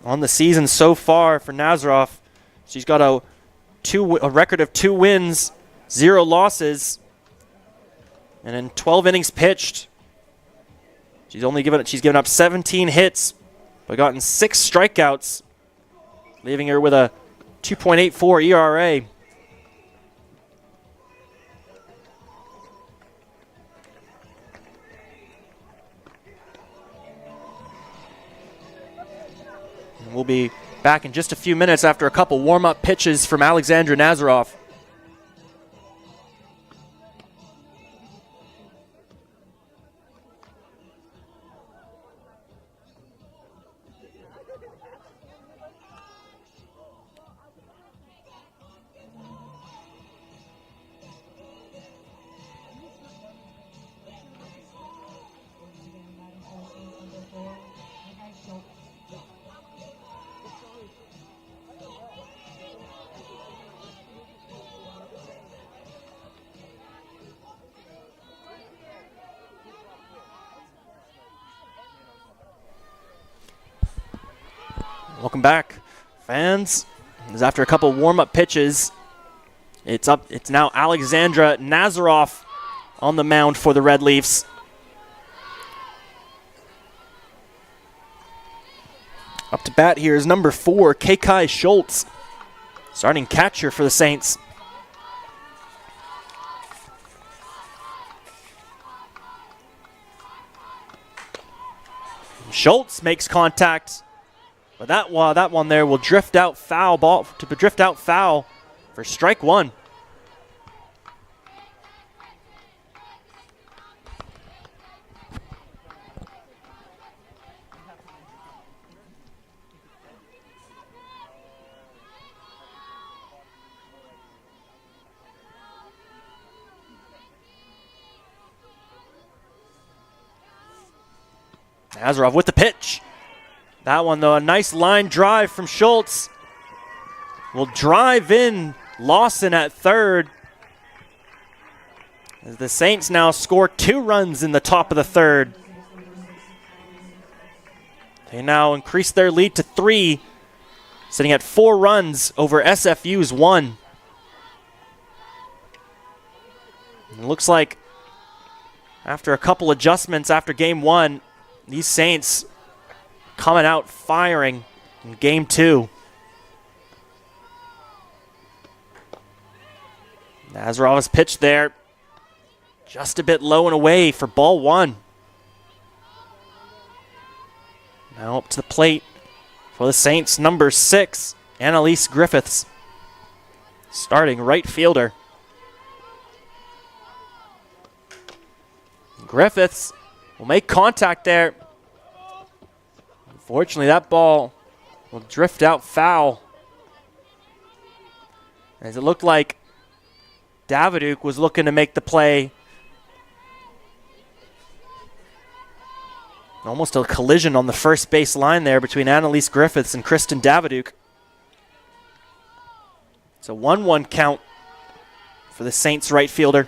C: On the season so far for Nazaroff, she's got a record of 2 wins, 0 losses, and in 12 innings pitched, she's given up 17 hits, but gotten 6 strikeouts, leaving her with a 2.84 ERA. We'll be back in just a few minutes after a couple warm-up pitches from Alexandra Nazaroff. Welcome back, fans. As after a couple warm-up pitches, it's now Alexandra Nazaroff on the mound for the Red Leafs. Up to bat here is number 4, Kai Schultz, starting catcher for the Saints. Schultz makes contact. But that one there will drift out foul for strike 1. Nazaroff with the pitch. That one, though, a nice line drive from Schultz. Will drive in Lawson at third. As the Saints now score 2 runs in the top of the third. They now increase their lead to 3, sitting at 4 runs over SFU's 1. It looks like after a couple adjustments after game 1, these Saints coming out firing in game 2. Nazaroff's pitch there, just a bit low and away for ball 1. Now up to the plate for the Saints, number 6, Annalise Griffiths, starting right fielder. Griffiths will make contact there. Unfortunately, that ball will drift out foul. As it looked like Daviduk was looking to make the play. Almost a collision on the first base line there between Annalise Griffiths and Kristen Daviduke. It's a 1-1 count for the Saints right fielder.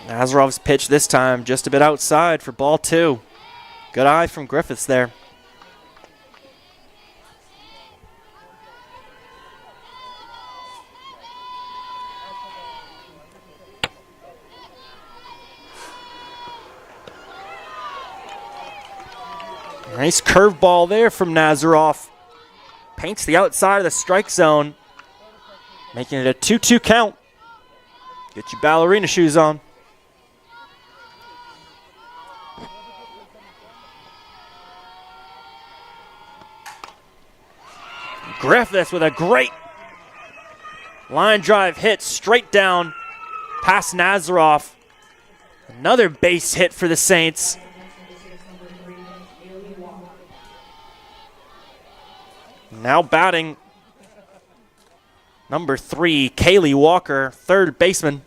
C: Nazarov's pitch this time just a bit outside for ball 2. Good eye from Griffiths there. Nice curveball there from Nazarov. Paints the outside of the strike zone, making it a 2-2 count. Get your ballerina shoes on. Griffiths with a great line drive hit straight down past Nazarov. Another base hit for the Saints. Now batting number 3, Kaylee Walker, third baseman.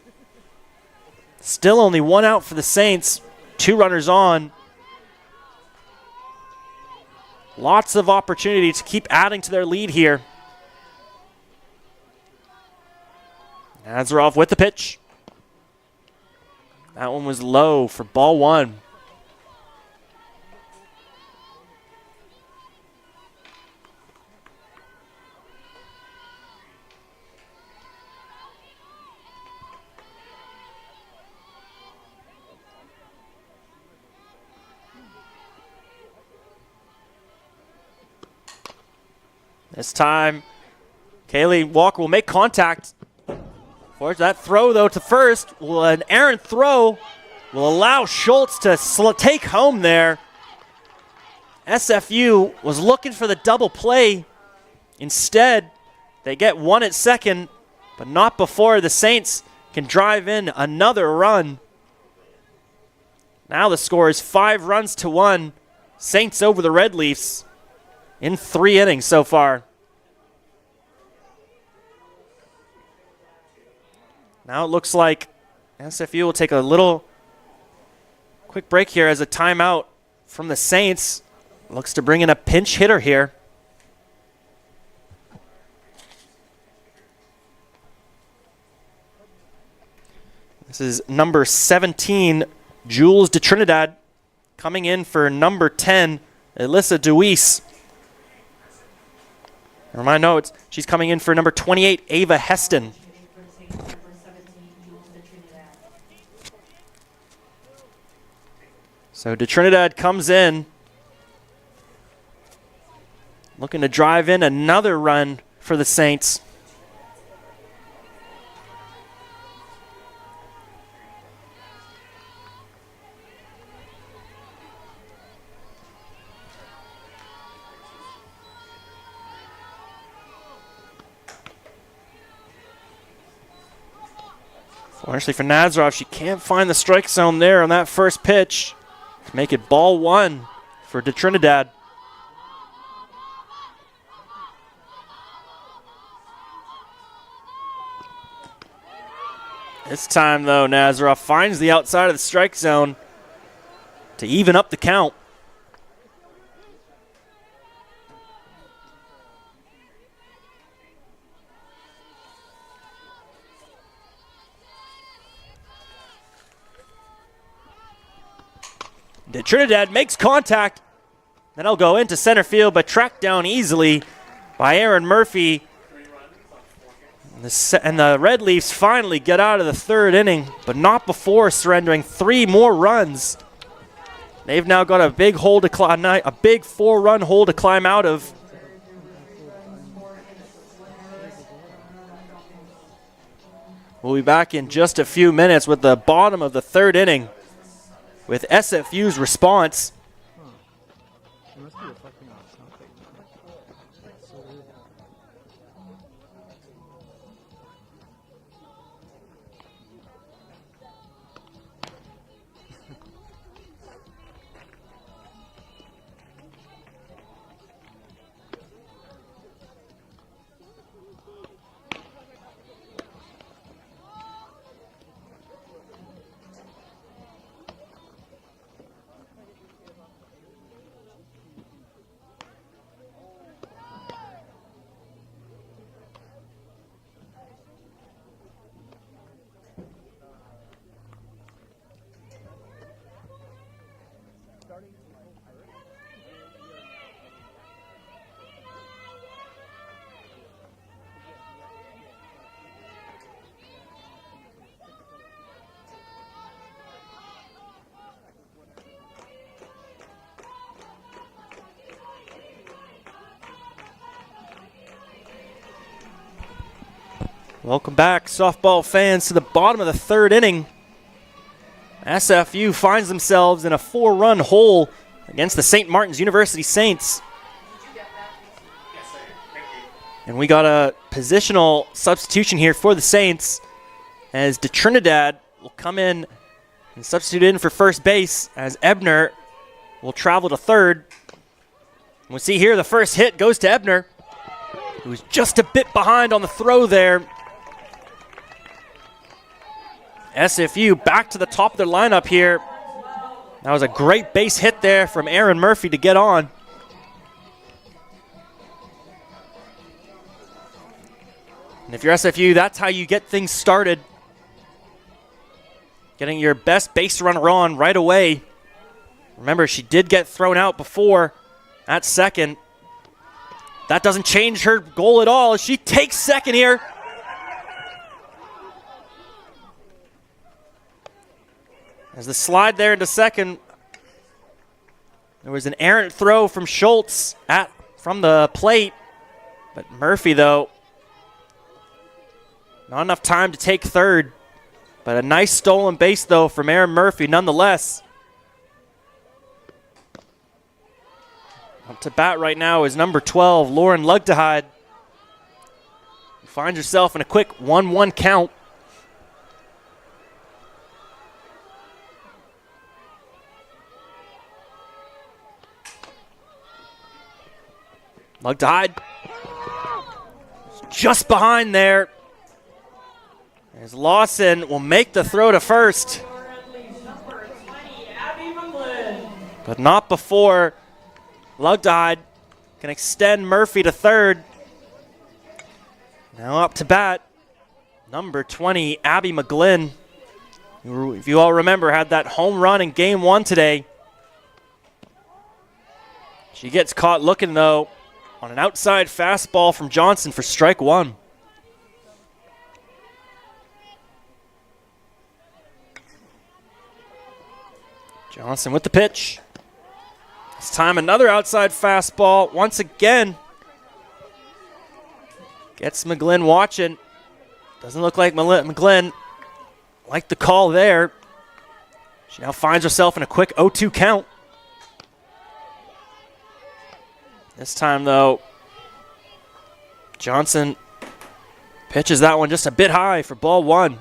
C: Still only 1 out for the Saints, 2 runners on. Lots of opportunity to keep adding to their lead here. Nazarov with the pitch. That one was low for ball 1. This time, Kaylee Walker will make contact. For that throw, though, to first. An errant throw will allow Schultz to take home there. SFU was looking for the double play. Instead, they get 1 at second, but not before the Saints can drive in another run. Now the score is 5 runs to 1. Saints over the Red Leafs in 3 innings so far. Now it looks like SFU will take a little quick break here as a timeout from the Saints. Looks to bring in a pinch hitter here. This is number 17, Jules de Trinidad, coming in for number 10, Alyssa Deweese. In my notes, she's coming in for number 28, Ava Heston. So de Trinidad comes in, looking to drive in another run for the Saints. Fortunately for Nazarov, she can't find the strike zone there on that first pitch to make it ball 1 for de Trinidad. This time, though, Nazarov finds the outside of the strike zone to even up the count. De Trinidad makes contact. Then he'll go into center field, but tracked down easily by Aaron Murphy. And the Red Leafs finally get out of the 3rd inning, but not before surrendering 3 more runs. They've now got a big hole to climb, a big 4-run hole to climb out of. We'll be back in just a few minutes with the bottom of the 3rd inning with SFU's response.
D: It must be reflecting on something. So weird.
C: Welcome back, softball fans, to the bottom of the third inning. SFU finds themselves in a 4-run hole against the St. Martin's University Saints. And we got a positional substitution here for the Saints as De Trinidad will come in and substitute in for first base as Ebner will travel to third. And we see here the first hit goes to Ebner, who was just a bit behind on the throw there. SFU back to the top of their lineup here. That was a great base hit there from Aaron Murphy to get on. And if you're SFU, that's how you get things started. Getting your best base runner on right away. Remember, she did get thrown out before at second. That doesn't change her goal at all. She takes second here. As the slide there into second, there was an errant throw from Schultz from the plate. But Murphy, though, not enough time to take third. But a nice stolen base, though, from Aaron Murphy nonetheless. Up to bat right now is number 12, Lauren Lugdehide. Finds herself in a quick 1-1 count. Lugdehide just behind there. As Lawson will make the throw to first. But not before Lugdehide can extend Murphy to third. Now up to bat, number 20, Abby McGlynn. Who, if you all remember, had that home run in game 1 today. She gets caught looking, though, on an outside fastball from Johnson for strike 1. Johnson with the pitch. This time another outside fastball. Once again, gets McGlynn watching. Doesn't look like McGlynn liked the call there. She now finds herself in a quick 0-2 count. This time, though, Johnson pitches that one just a bit high for ball 1.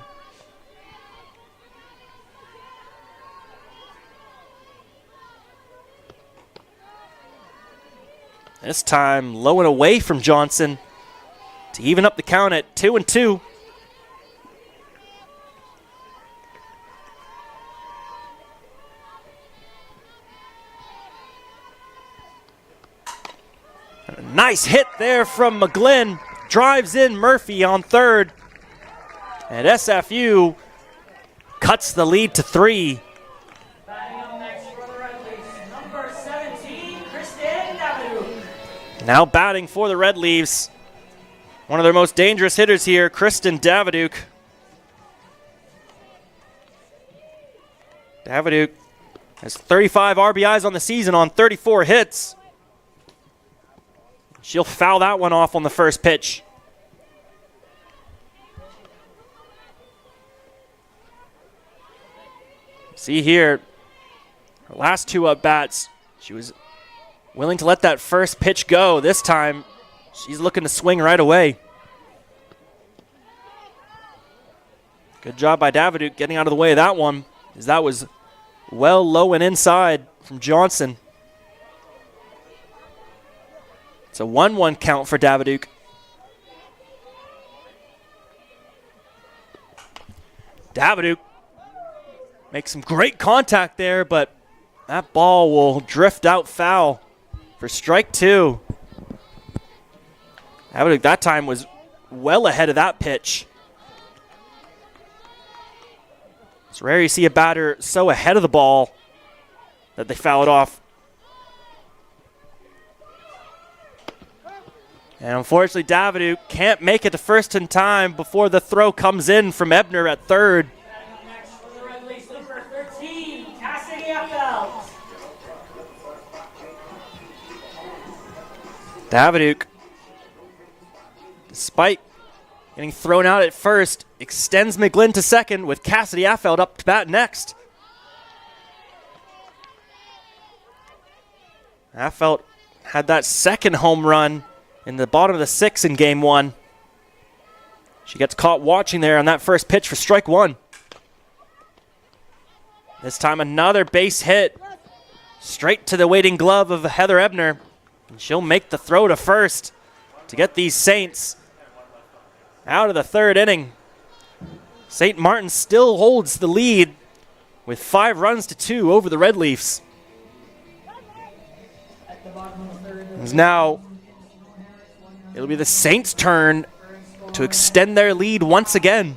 C: This time, low and away from Johnson to even up the count at 2-2. A nice hit there from McGlynn. Drives in Murphy on third. And SFU cuts the lead to 3. Now batting for the Red Leaves. One of their most dangerous hitters here, Kristen Davidouk. Davidouk has 35 RBIs on the season on 34 hits. She'll foul that one off on the first pitch. See here, her last 2 at-bats, she was willing to let that first pitch go. This time, she's looking to swing right away. Good job by Davidouk getting out of the way of that one, as that was well low and inside from Johnson. It's a 1-1 count for Davidouk. Davidouk makes some great contact there, but that ball will drift out foul for strike 2. Davidouk that time was well ahead of that pitch. It's rare you see a batter so ahead of the ball that they foul it off. And unfortunately, Davidouk can't make it to first in time before the throw comes in from Ebner at third.
E: Next for the Red Leafs, number 13, Cassidy. Davidouk, despite
C: getting thrown out at first. Extends McGlynn to second with Cassidy Affeld up to bat next. Affeld had that second home run in the bottom of the sixth in game one. She gets caught watching there on that first pitch for strike one. This time another base hit straight to the waiting glove of Heather Ebner. And she'll make the throw to first to get these Saints out of the third inning. St. Martin still holds the lead with 5 runs to 2 over the Red Leafs. Now it'll be the Saints' turn to extend their lead once again.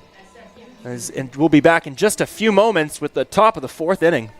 C: And we'll be back in just a few moments with the top of the 4th inning.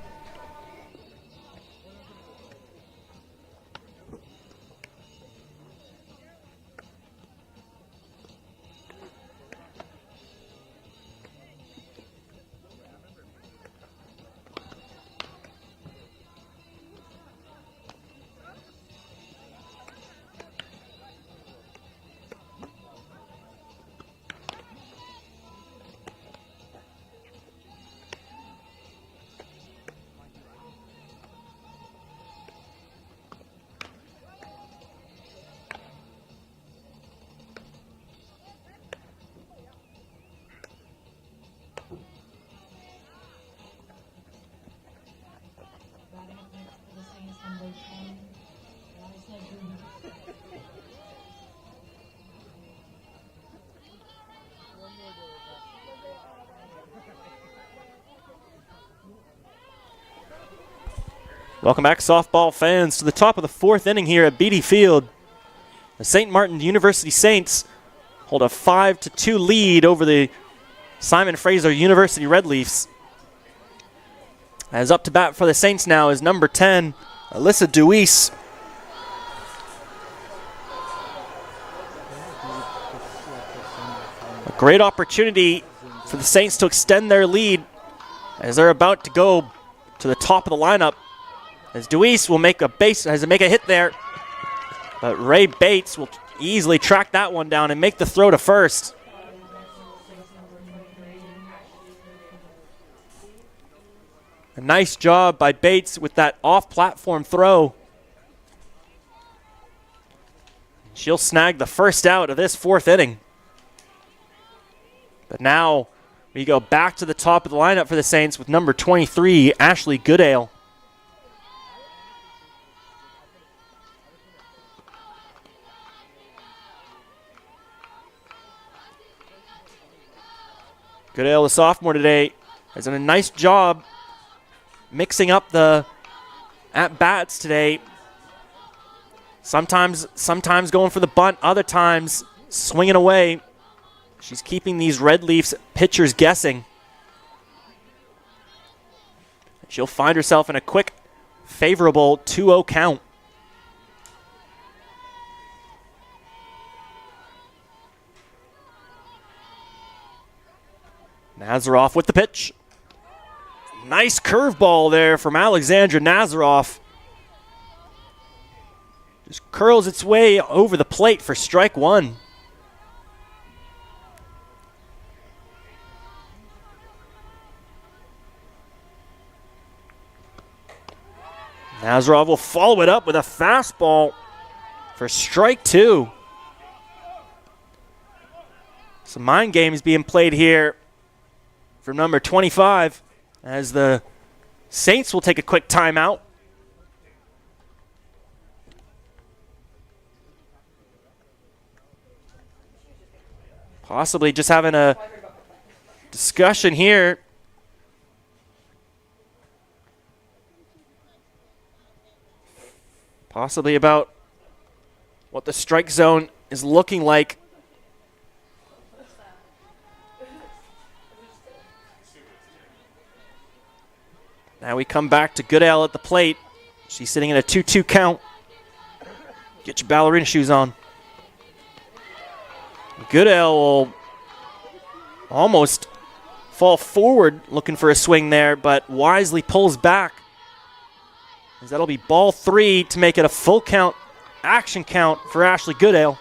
C: Welcome back, softball fans, to the top of the 4th inning here at Beatty Field. The St. Martin University Saints hold a 5-2 lead over the Simon Fraser University Red Leafs. As up to bat for the Saints now is number 10, Alyssa Deweese. A great opportunity for the Saints to extend their lead as they're about to go to the top of the lineup. As Deweese will make a hit there, but Ray Bates will easily track that one down and make the throw to first. A nice job by Bates with that off-platform throw. She'll snag the first out of this 4th inning. But now we go back to the top of the lineup for the Saints with number 23, Ashley Goodale. Goodale, the sophomore today, has done a nice job mixing up the at-bats today. Sometimes going for the bunt, other times swinging away. She's keeping these Red Leafs pitchers guessing. She'll find herself in a quick, favorable 2-0 count. Nazaroff with the pitch. Nice curveball there from Alexandra Nazaroff. Just curls its way over the plate for strike one. Nazaroff will follow it up with a fastball for strike two. Some mind games being played here from number 25 as the Saints will take a quick timeout. Possibly just having a discussion here. Possibly about what the strike zone is looking like. Now we come back to Goodale at the plate. She's sitting in a 2-2 count. Get your ballerina shoes on. Goodale will almost fall forward looking for a swing there, but wisely pulls back. As that'll be ball three to make it a full count, action count for Ashley Goodale.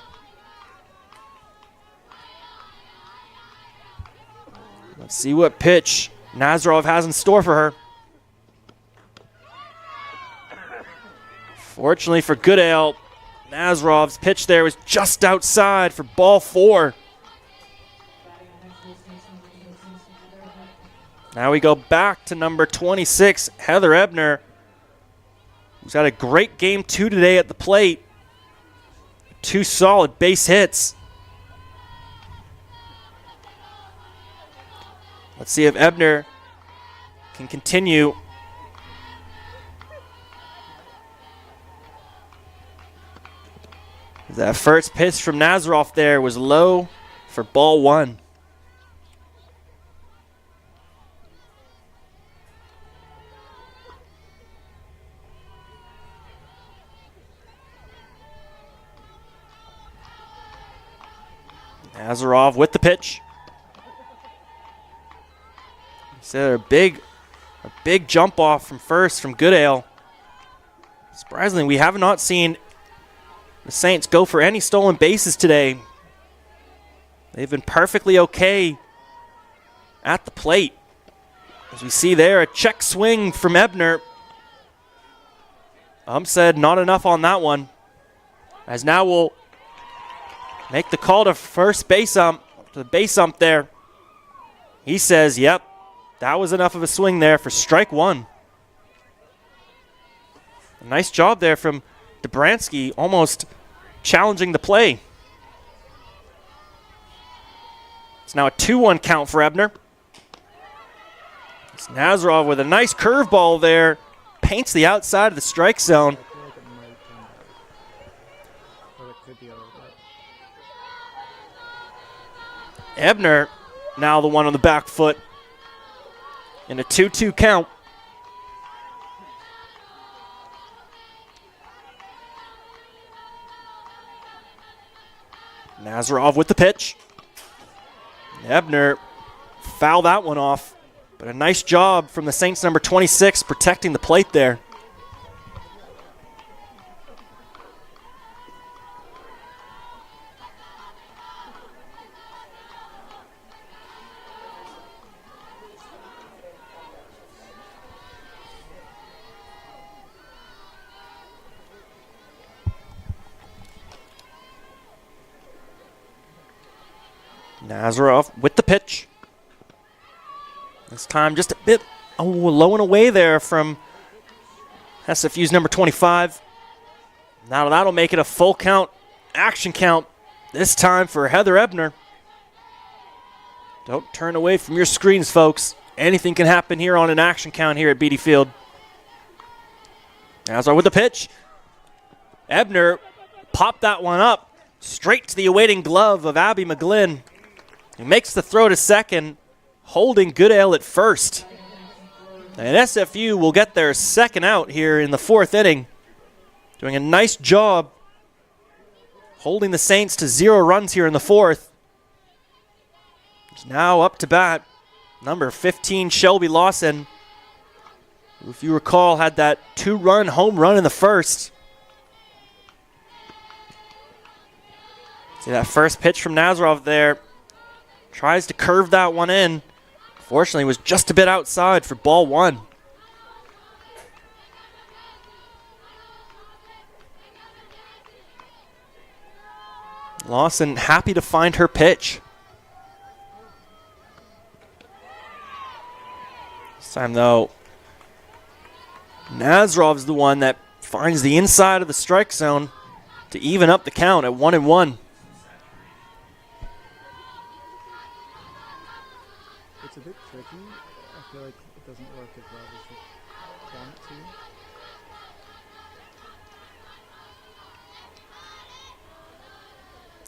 C: Let's see what pitch Nazarov has in store for her. Fortunately for Goodale, Nazarov's pitch there was just outside for ball 4. Now we go back to number 26, Heather Ebner, who's had a great game 2 today at the plate. 2 solid base hits. Let's see if Ebner can continue. That first pitch from Nazarov there was low for ball 1. Nazarov with the pitch. So a big jump off from first from Goodale. Surprisingly, we have not seen the Saints go for any stolen bases today. They've been perfectly okay at the plate. As we see there, a check swing from Ebner. Said not enough on that one. As now we'll make the call to first base ump, to the base ump there. He says, yep, that was enough of a swing there for strike 1. A nice job there from Dobransky, almost challenging the play. It's now a 2-1 count for Ebner. It's Nazarov with a nice curveball there. Paints the outside of the strike zone.
D: I feel like it might come back. Or it could be a little bit.
C: Ebner now the one on the back foot in a 2-2 count. Nazarov with the pitch. Ebner fouled that one off, but a nice job from the Saints number 26 protecting the plate there. Nazarov with the pitch. This time just a bit low and away there from SFU's number 25. Now that'll make it a full count, action count, this time for Heather Ebner. Don't turn away from your screens, folks. Anything can happen here on an action count here at Beatty Field. Nazarov with the pitch. Ebner popped that one up straight to the awaiting glove of Abby McGlynn. He makes the throw to second, holding Goodale at first. And SFU will get their second out here in the 4th inning. Doing a nice job holding the Saints to 0 runs here in the 4th. It's now up to bat, number 15, Shelby Lawson, who, if you recall, had that 2-run home run in the 1st. See that first pitch from Nazarov there. Tries to curve that one in. Fortunately, was just a bit outside for ball 1. Lawson happy to find her pitch. This time, though, Nazarov's the one that finds the inside of the strike zone to even up the count at 1-1.
D: It's a bit tricky. I feel like it doesn't work as well as you want it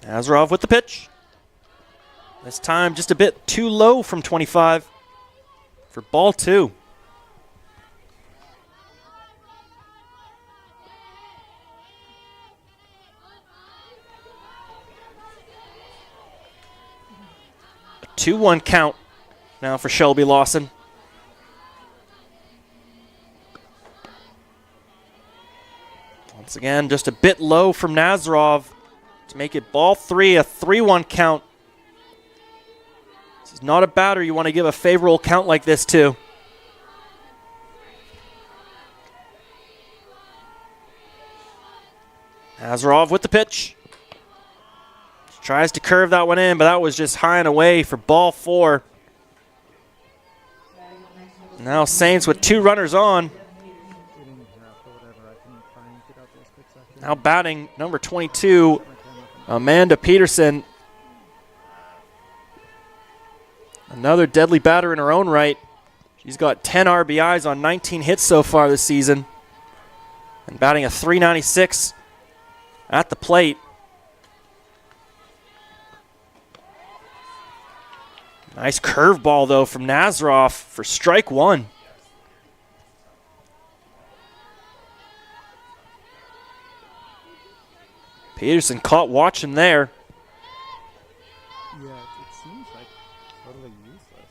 D: to.
C: Nazarov with the pitch. This time just a bit too low from 25 for ball 2. A 2-1 count now for Shelby Lawson. Once again, just a bit low from Nazarov to make it ball 3, a 3-1 count. This is not a batter you want to give a favorable count like this to. Nazarov with the pitch. Tries to curve that one in, but that was just high and away for ball 4. Now Saints with 2 runners on. Now batting number 22, Amanda Peterson. Another deadly batter in her own right. She's got 10 RBIs on 19 hits so far this season. And batting a .396 at the plate. Nice curveball, though, from Nazarov for strike 1. Peterson caught watching there.
D: Yeah, it seems like totally useless.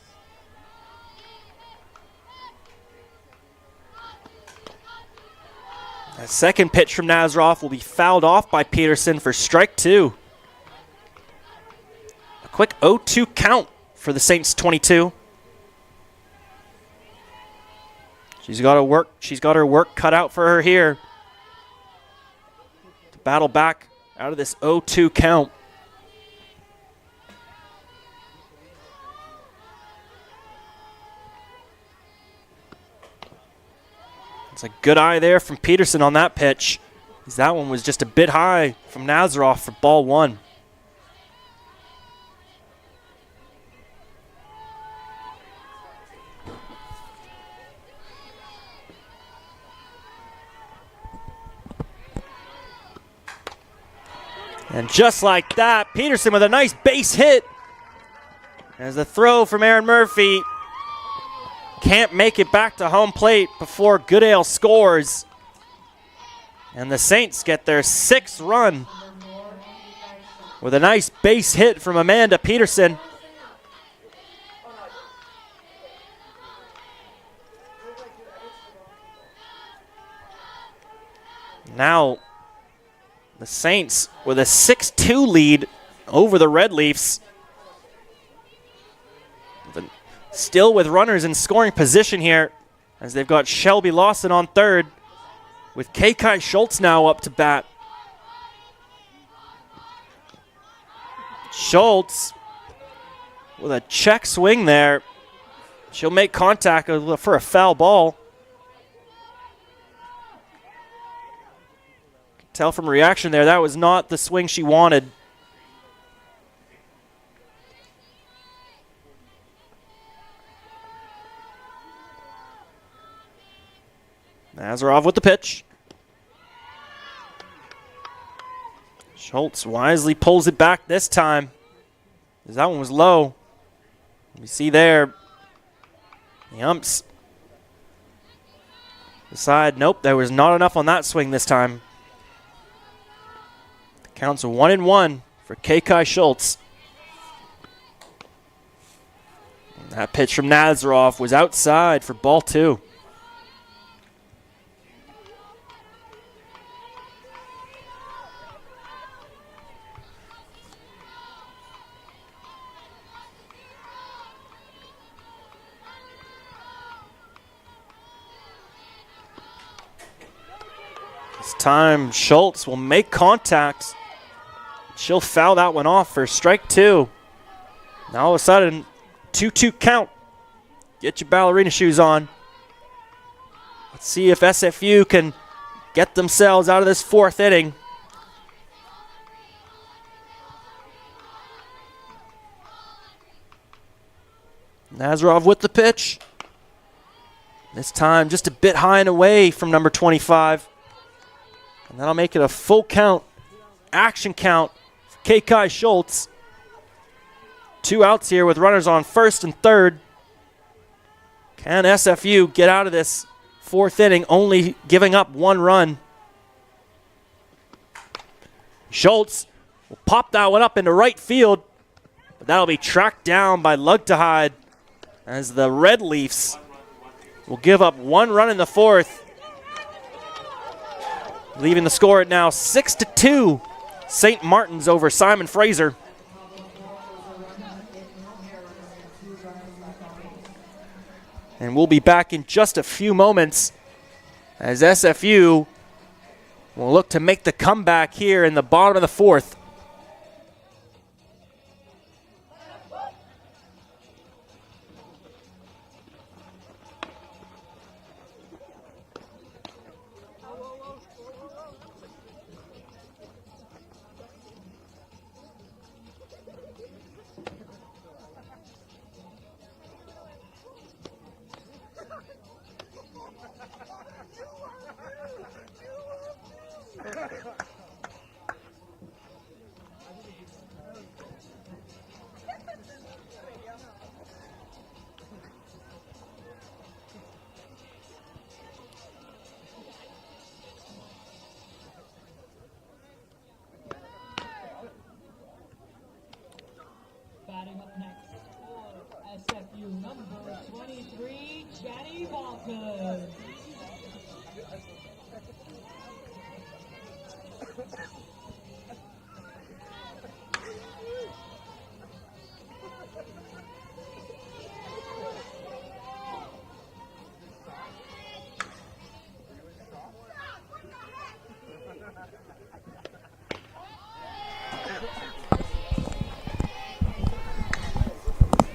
C: That second pitch from Nazarov will be fouled off by Peterson for strike 2. A quick 0-2 count for the Saints 22. She's got her work cut out for her here to battle back out of this 0-2 count. It's a good eye there from Peterson on that pitch. That one was just a bit high from Nazarov for ball 1. And just like that, Peterson with a nice base hit. As the throw from Aaron Murphy can't make it back to home plate before Goodale scores. And the Saints get their 6th run with a nice base hit from Amanda Peterson. Now the Saints with a 6-2 lead over the Red Leafs. Still with runners in scoring position here as they've got Shelby Lawson on third with Kai Schultz now up to bat. Schultz with a check swing there. She'll make contact for a foul ball. Tell from reaction there, that was not the swing she wanted. Nazarov with the pitch. Schultz wisely pulls it back this time, as that one was low. You see there, the umps decide, nope, there was not enough on that swing this time. Counts 1-1 for Kai Schultz. And that pitch from Nazarov was outside for ball 2. This time Schultz will make contact. She'll foul that one off for strike 2. Now all of a sudden, 2-2 count. Get your ballerina shoes on. Let's see if SFU can get themselves out of this 4th inning. Nazarov with the pitch. This time just a bit high and away from number 25. And that'll make it a full count, action count. Kai Schultz. 2 outs here with runners on first and third. Can SFU get out of this 4th inning, only giving up 1 run? Schultz will pop that one up into right field, but that'll be tracked down by Lugtahide as the Red Leafs will give up 1 run in the 4th, leaving the score at now 6-2. St. Martin's over Simon Fraser. And we'll be back in just a few moments as SFU will look to make the comeback here in the bottom of the fourth.
B: Batting up next for SFU number 23, Jenny Balkan.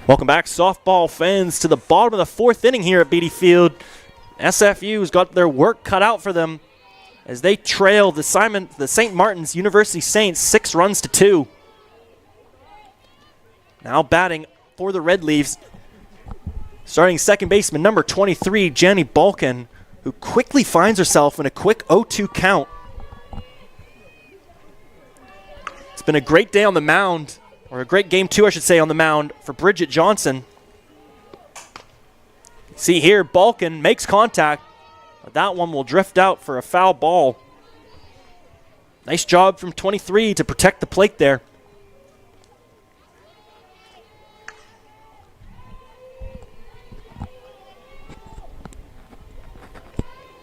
C: Welcome back, softball fans, to the bottom of the fourth inning here at Beatty Field. SFU's got their work cut out for them as they trail the St. Martin's University Saints 6 runs to 2. Now batting for the Red Leaves, starting second baseman number 23, Jenny Balkan, who quickly finds herself in a quick 0-2 count. It's been a great day on the mound, or a great game 2, I should say, on the mound for Bridget Johnson. See here, Balkan makes contact, but that one will drift out for a foul ball. Nice job from 23 to protect the plate there.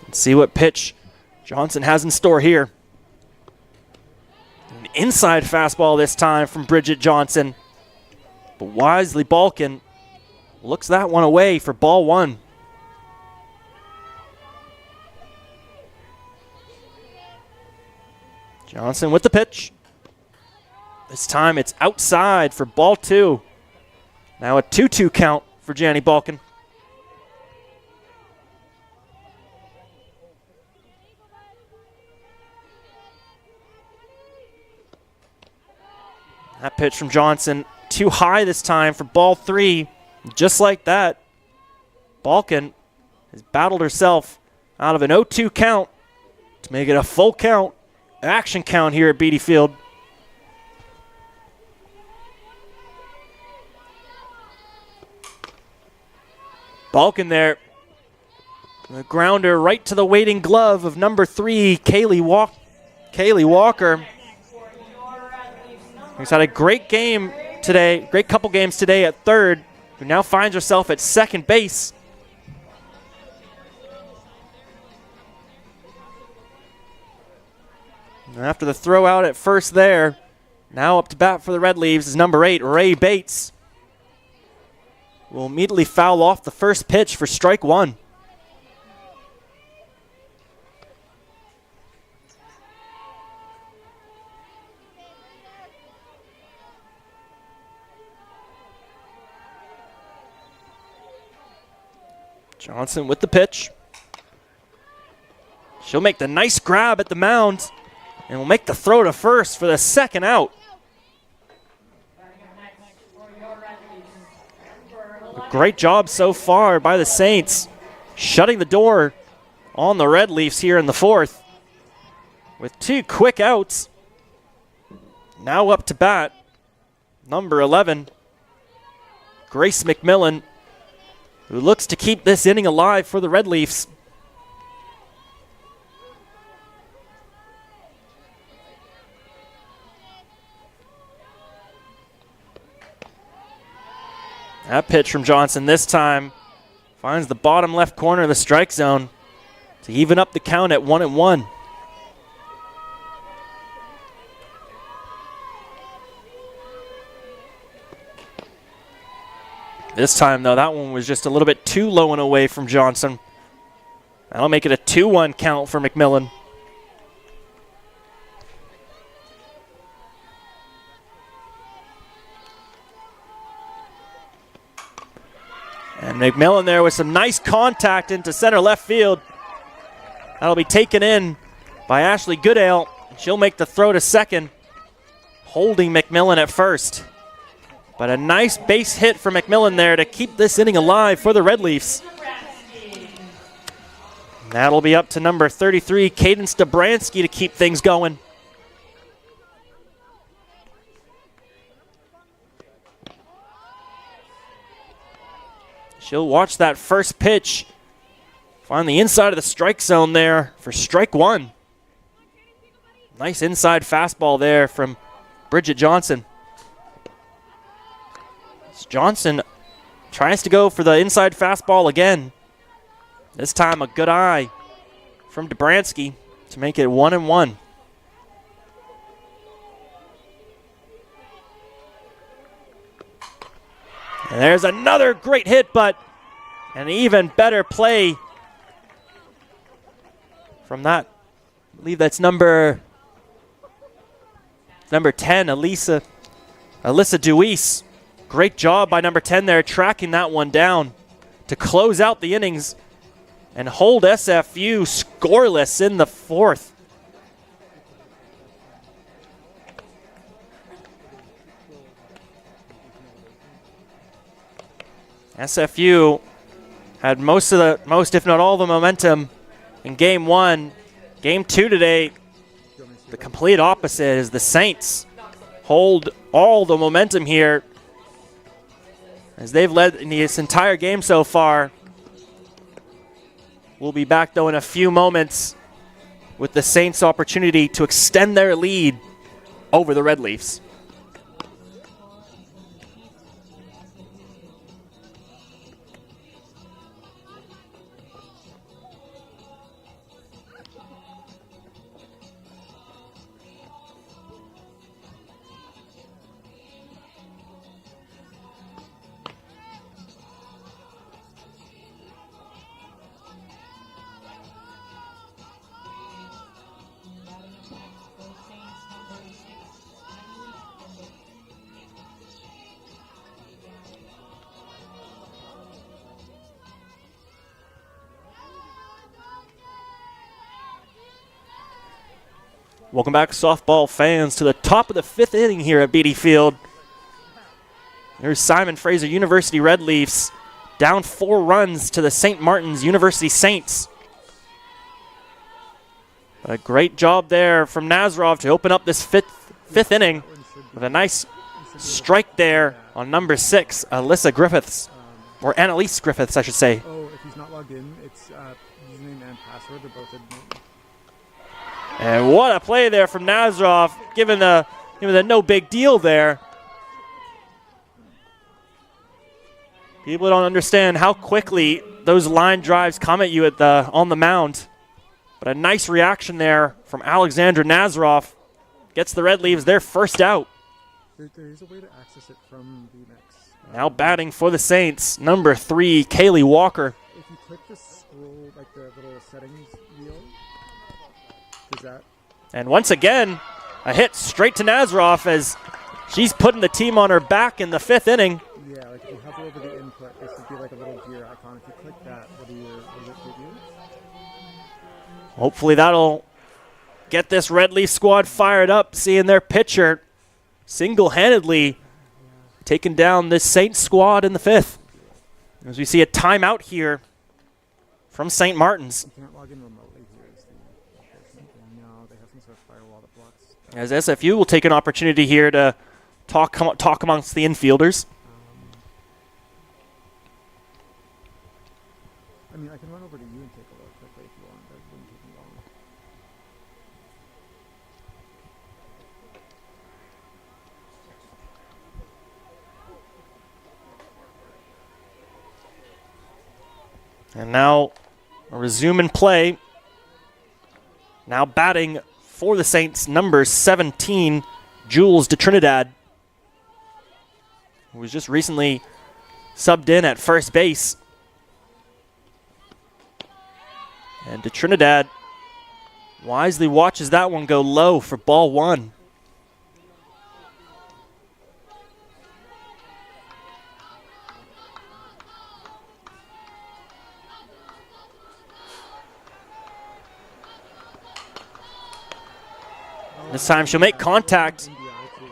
C: Let's see what pitch Johnson has in store here. An inside fastball this time from Bridget Johnson. But wisely, Balkan looks that one away for ball 1. Johnson with the pitch. This time it's outside for ball 2. Now a 2-2 count for Jenny Balkan. That pitch from Johnson too high this time for ball 3. Just like that, Balkan has battled herself out of an 0-2 count to make it a full count, action count here at Beatty Field. Balkan there, the grounder right to the waiting glove of number 3, Kaylee Walker. Who's had a great game today, great couple games today at third, who now finds herself at second base. And after the throw out at first there, now up to bat for the Red Leaves is number 8, Ray Bates. Will immediately foul off the first pitch for strike 1. Johnson with the pitch. She'll make the nice grab at the mound and will make the throw to first for the second out. A great job so far by the Saints, shutting the door on the Red Leafs here in the fourth. With 2 quick outs, now up to bat, number 11, Grace McMillan, who looks to keep this inning alive for the Red Leafs. That pitch from Johnson this time finds the bottom left corner of the strike zone to even up the count at 1-1. This time, though, that one was just a little bit too low and away from Johnson. That'll make it a 2-1 count for McMillan. And McMillan there with some nice contact into center left field. That'll be taken in by Ashley Goodale. She'll make the throw to second, holding McMillan at first. But a nice base hit for McMillan there to keep this inning alive for the Red Leafs. That'll be up to number 33, Cadence Dobransky, to keep things going. She'll watch that first pitch. Find the inside of the strike zone there for strike one. Nice inside fastball there from Bridget Johnson. Johnson tries to go for the inside fastball again. This time a good eye from Dobransky to make it 1-1. And there's another great hit, but an even better play from that. I believe that's number 10, Alyssa Deweese. Great job by number 10 there, tracking that one down to close out the innings and hold SFU scoreless in the fourth. SFU had most, if not all, the momentum in game one. Game two today, the complete opposite, is the Saints hold all the momentum here as they've led in this entire game so far. We'll be back, though, in a few moments with the Saints' opportunity to extend their lead over the Red Leafs. Welcome back, softball fans, to the top of the fifth inning here at Beatty Field. There's Simon Fraser University Red Leafs down 4 runs to the St. Martin's University Saints. A great job there from Nazarov to open up this fifth inning with a nice strike there on number 6, Alyssa Griffiths, or Annalise Griffiths, I should say.
D: Oh, if he's not logged in, it's username and password are both admin.
C: And what a play there from Nazarov, given the no big deal there. People don't understand how quickly those line drives come at you on the mound. But a nice reaction there from Alexandra Nazarov. Gets the Red Leaves their first out.
D: There is a way to access it from the next.
C: Now batting for the Saints, number 3, Kaylee Walker.
D: If you click the scroll, like the little settings wheel, does that?
C: And once again, a hit straight to Nazarov as she's putting the team on her back in the 5th inning.
D: Yeah, like if you hover over the input, this would be like a little gear icon. If you click that, what does it give you?
C: Hopefully that'll get this Red Leaf squad fired up, seeing their pitcher single-handedly taking down this Saints squad in the 5th. As we see a timeout here from St. Martin's.
D: You can't log in remotely here. No, they have some sort of firewall that blocks.
C: As SFU will take an opportunity here to talk amongst the infielders.
D: I mean, I can run over to you and take a look quickly if you want. That wouldn't take me long.
C: And now a resume and play. Now batting for the Saints, number 17, Jules de Trinidad, who was just recently subbed in at first base. And de Trinidad wisely watches that one go low for ball one. This time she'll make contact.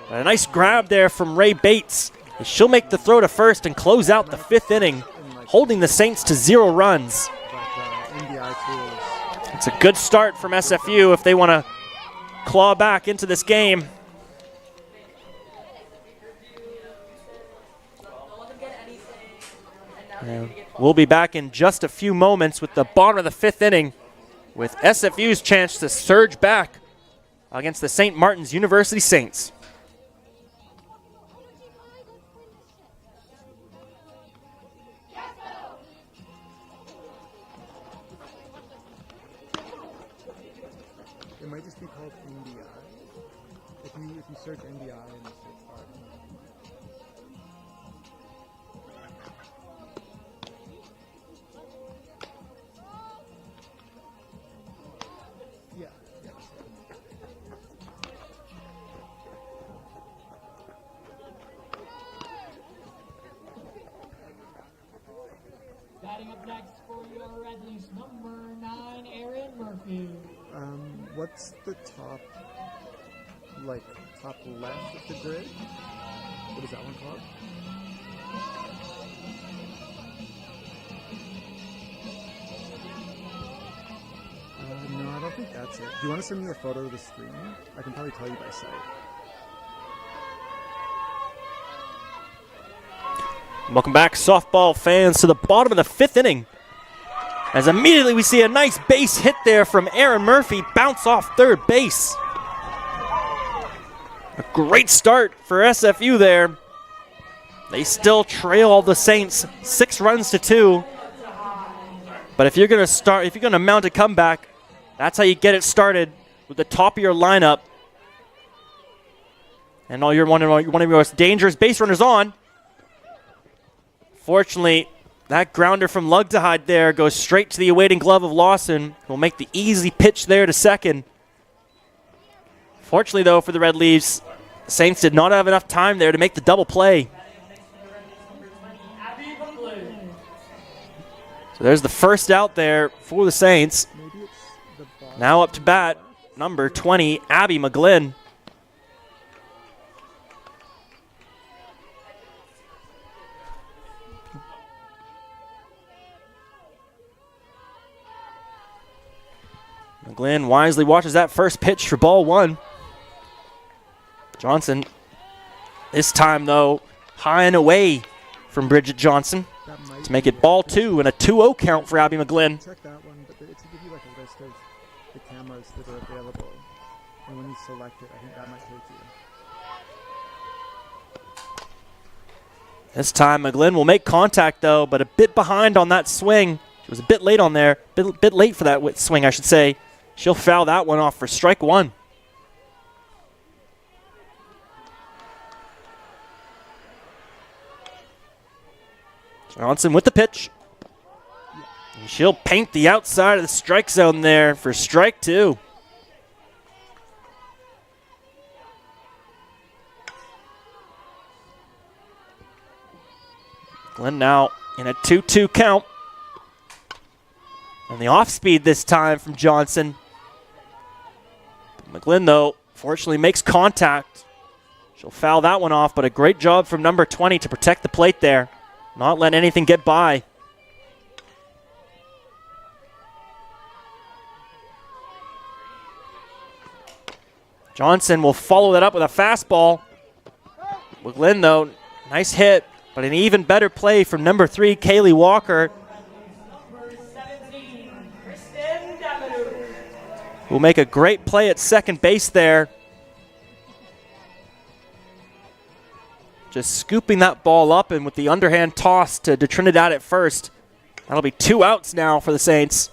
C: A nice grab there from Ray Bates. And she'll make the throw to first and close out the 5th inning, holding the Saints to 0 runs. It's a good start from SFU if they want to claw back into this game. And we'll be back in just a few moments with the bottom of the 5th inning, with SFU's chance to surge back against the St. Martin's University Saints.
D: It might just be called NDI. If you search NDI in the search bar. Yeah.
B: Batting up next for your Red Leafs, number 9, Aaron Murphy.
D: What's the top left of the grid? What is that one called? No, I don't think that's it. Do you want to send me a photo of the screen? I can probably tell you by sight.
C: Welcome back, softball fans, to the bottom of the 5th inning. As immediately we see a nice base hit there from Aaron Murphy, bounce off third base. A great start for SFU there. They still trail the Saints 6 runs to 2. But if you're going to mount a comeback, that's how you get it started, with the top of your lineup. And one of your most dangerous base runners on. Fortunately, that grounder from Lugtahide there goes straight to the awaiting glove of Lawson. Will make the easy pitch there to second. Fortunately, though, for the Red Leafs, the Saints did not have enough time there to make the double play. So there's the first out there for the Saints. Now up to bat, number 20, Abby McGlynn. McGlynn wisely watches that first pitch for ball one. Johnson, this time though, high and away from Bridget Johnson to make it ball 2 and a 2-0 count for Abby McGlynn.
D: Check that one, but it's to give you like a list of the cameras that are available. And when you select it, I think that might take you.
C: This time McGlynn will make contact though, but a bit behind on that swing. She was a bit late on there, bit late for that swing, I should say. She'll foul that one off for strike 1. Johnson with the pitch. And she'll paint the outside of the strike zone there for strike 2. Glenn now in a 2-2 count. And the off speed this time from Johnson. McGlynn, though, fortunately makes contact. She'll foul that one off, but a great job from number 20 to protect the plate there. Not let anything get by. Johnson will follow that up with a fastball. McGlynn, though, nice hit, but an even better play from number 3, Kaylee Walker. Will make a great play at second base there. Just scooping that ball up, and with the underhand toss to de Trinidad at first. That'll be 2 outs now for the Saints.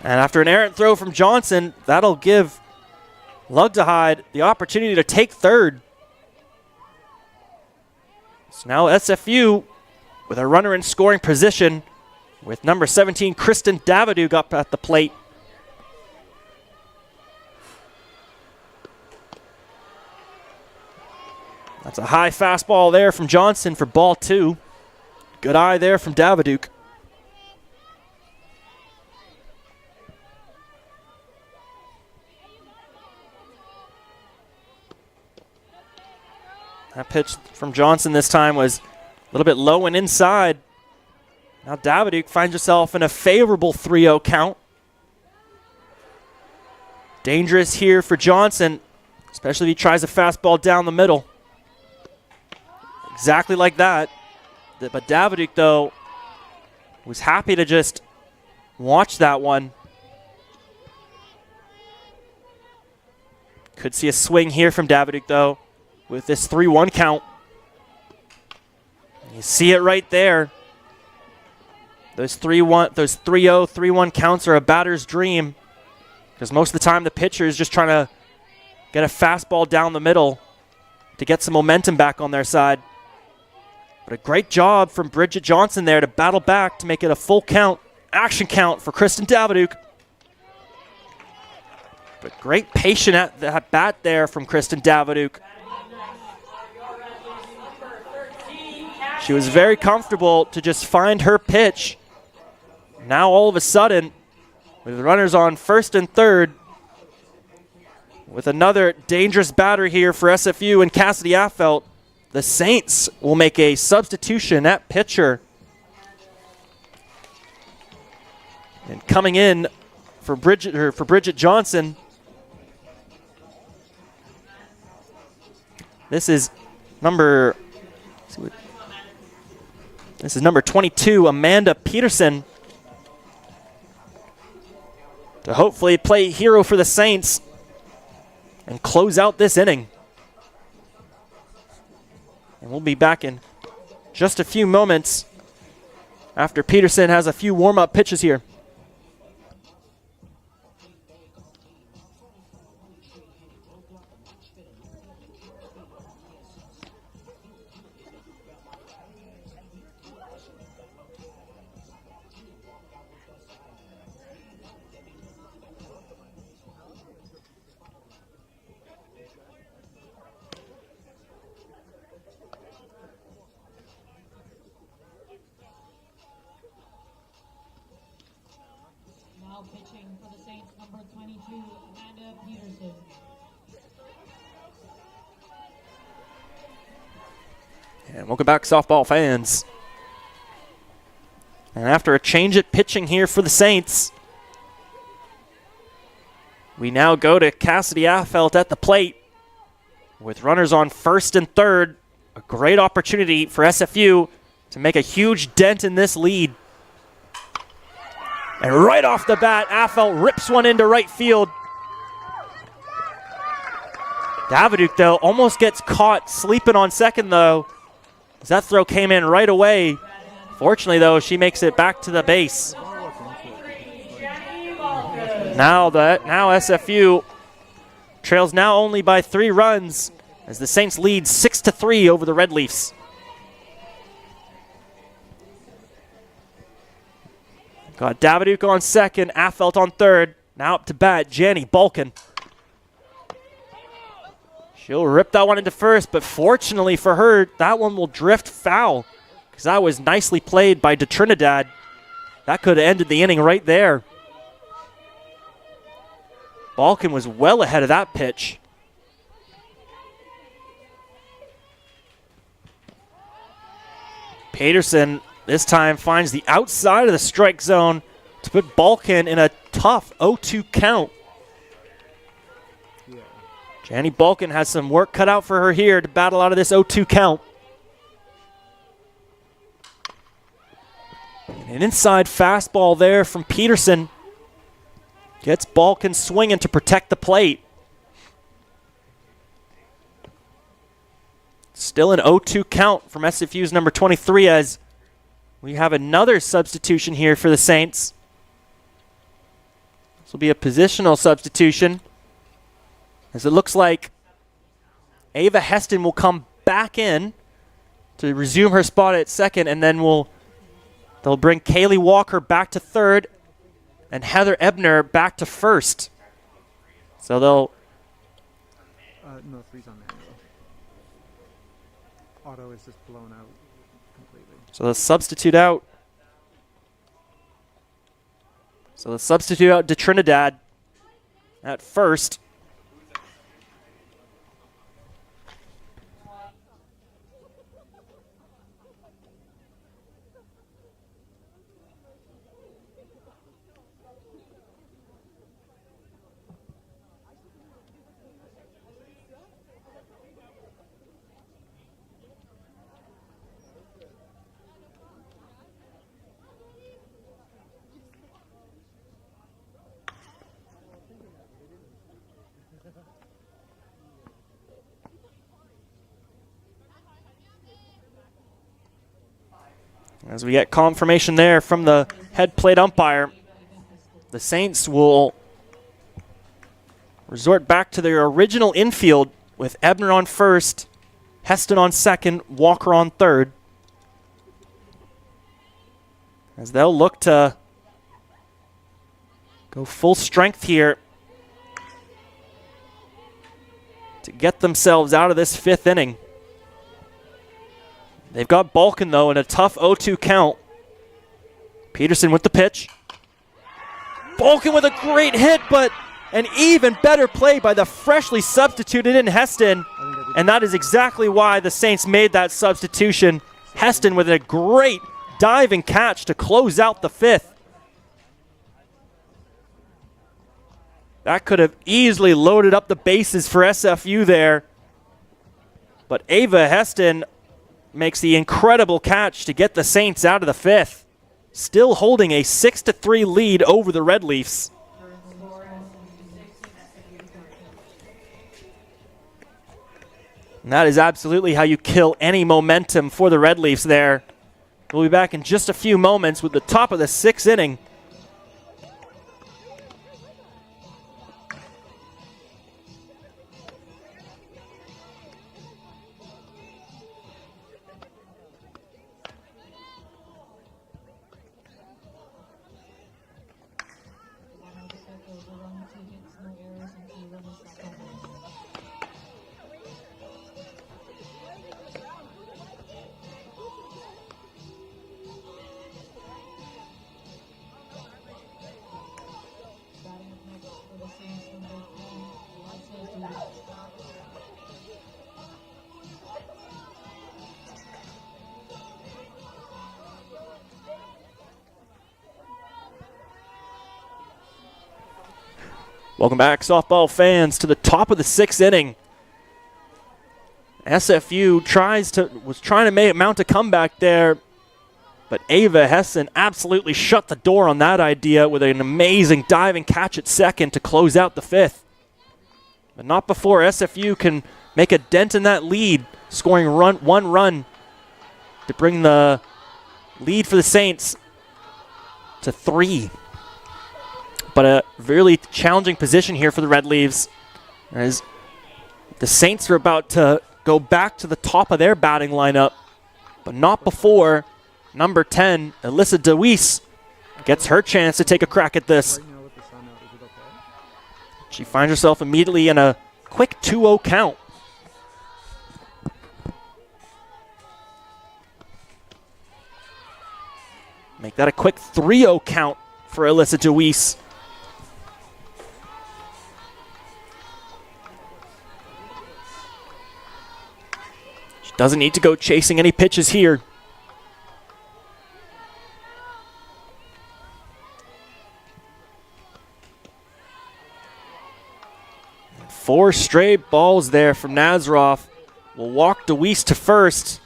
C: And after an errant throw from Johnson, that'll give Lugtahide the opportunity to take third. So now SFU with a runner in scoring position with number 17, Kristen Davidouk, up at the plate. That's a high fastball there from Johnson for ball 2. Good eye there from Davidouk. That pitch from Johnson this time was a little bit low and inside. Now Davidouk finds herself in a favorable 3-0 count. Dangerous here for Johnson, especially if he tries a fastball down the middle. Exactly like that. But Davidouk, though, was happy to just watch that one. Could see a swing here from Davidouk, though, with this 3-1 count. You see it right there. Those 3-0, 3-1 counts are a batter's dream, because most of the time the pitcher is just trying to get a fastball down the middle to get some momentum back on their side. But a great job from Bridget Johnson there to battle back to make it a full count, action count for Kristen Davidouk. But great patient at that bat there from Kristen Davidouk. She was very comfortable to just find her pitch. Now all of a sudden, with runners on first and third, with another dangerous batter here for SFU and Cassidy Affelt, the Saints will make a substitution at pitcher. And coming in for Bridget Johnson, this is number 22, Amanda Peterson, to hopefully play hero for the Saints and close out this inning. And we'll be back in just a few moments after Peterson has a few warm-up pitches here.
B: Now pitching for the Saints, number 22, Amanda Peterson.
C: And welcome back, softball fans. And after a change at pitching here for the Saints, we now go to Cassidy Affelt at the plate with runners on first and third. A great opportunity for SFU to make a huge dent in this lead. And right off the bat, Affelt rips one into right field. Davidouk, though, almost gets caught sleeping on second, though, as that throw came in right away. Fortunately, though, she makes it back to the base. Now SFU trails now only by 3 runs as the Saints lead 6-3 over the Red Leafs. Got Davidouk on second, Affelt on third. Now up to bat, Janny Balkin. She'll rip that one into first, but fortunately for her, that one will drift foul because that was nicely played by De Trinidad. That could have ended the inning right there. Balkin was well ahead of that pitch. Peterson this time finds the outside of the strike zone to put Balkin in a tough 0-2 count.
D: Yeah.
C: Janny Balkin has some work cut out for her here to battle out of this 0-2 count. And an inside fastball there from Peterson gets Balkin swinging to protect the plate. Still an 0-2 count from SFU's number 23 as we have another substitution here for the Saints. This will be a positional substitution, as it looks like Ava Heston will come back in to resume her spot at second, and then they'll bring Kaylee Walker back to third and Heather Ebner back to first. So they'll...
D: No, 3's on manual. Auto is just blown out completely.
C: So they'll substitute out. So they'll substitute out De Trinidad at first. As we get confirmation there from the head plate umpire, the Saints will resort back to their original infield with Ebner on first, Heston on second, Walker on third. As they'll look to go full strength here to get themselves out of this fifth inning. They've got Balkan, though, in a tough 0-2 count. Peterson with the pitch. Balkan with a great hit, but an even better play by the freshly substituted in Heston. And that is exactly why the Saints made that substitution. Heston with a great diving catch to close out the fifth. That could have easily loaded up the bases for SFU there. But Ava Heston makes the incredible catch to get the Saints out of the fifth, still holding a 6-3 lead over the Red Leafs. And that is absolutely how you kill any momentum for the Red Leafs there. We'll be back in just a few moments with the top of the sixth inning. Welcome back, softball fans, to the top of the sixth inning. SFU was trying to mount a comeback there, but Ava Heston absolutely shut the door on that idea with an amazing diving catch at second to close out the fifth. But not before SFU can make a dent in that lead, scoring one run to bring the lead for the Saints to 3. But a really challenging position here for the Red Leaves, as the Saints are about to go back to the top of their batting lineup, but not before number 10, Alyssa DeWeese, gets her chance to take a crack at this. She finds herself immediately in a quick 2-0 count. Make that a quick 3-0 count for Alyssa DeWeese. Doesn't need to go chasing any pitches here. Four straight balls there from Nazaroff. Will walk DeWeese to first.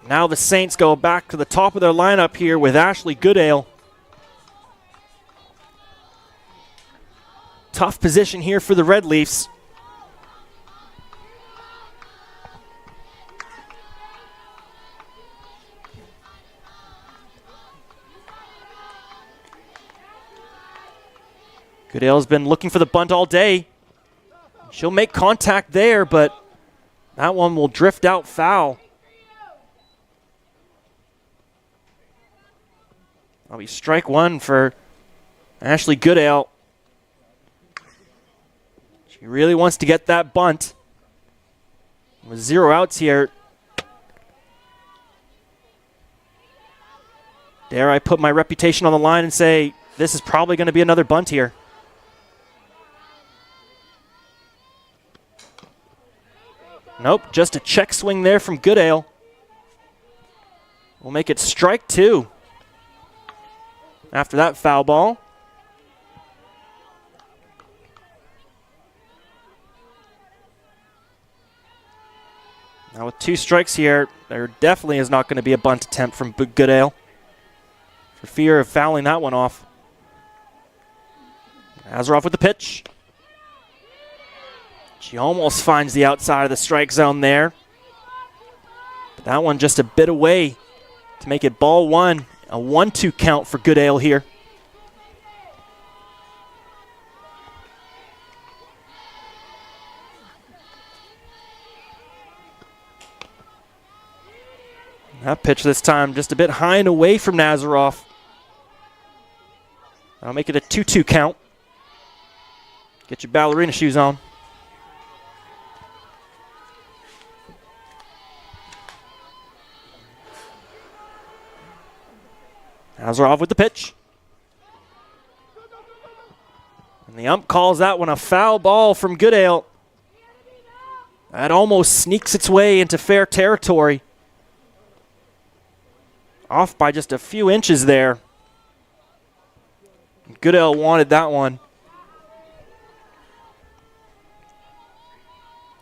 C: Now the Saints go back to the top of their lineup here with Ashley Goodale. Tough position here for the Red Leafs. Goodale's been looking for the bunt all day. She'll make contact there, but that one will drift out foul. That'll be strike one for Ashley Goodale. She really wants to get that bunt. With 0 outs here. Dare I put my reputation on the line and say this is probably going to be another bunt here. Nope, just a check swing there from Goodale. We'll make it strike 2 after that foul ball. Now with 2 strikes here, there definitely is not going to be a bunt attempt from Goodale for fear of fouling that one off. Nazaroff with the pitch. She almost finds the outside of the strike zone there. But that one just a bit away to make it ball 1. A 1-2 count for Goodale here. That pitch this time just a bit high and away from Nazaroff. That'll make it a 2-2 count. Get your ballerina shoes on. Nazaroff with the pitch. And the ump calls that one a foul ball from Goodale. That almost sneaks its way into fair territory. Off by just a few inches there. Goodale wanted that one.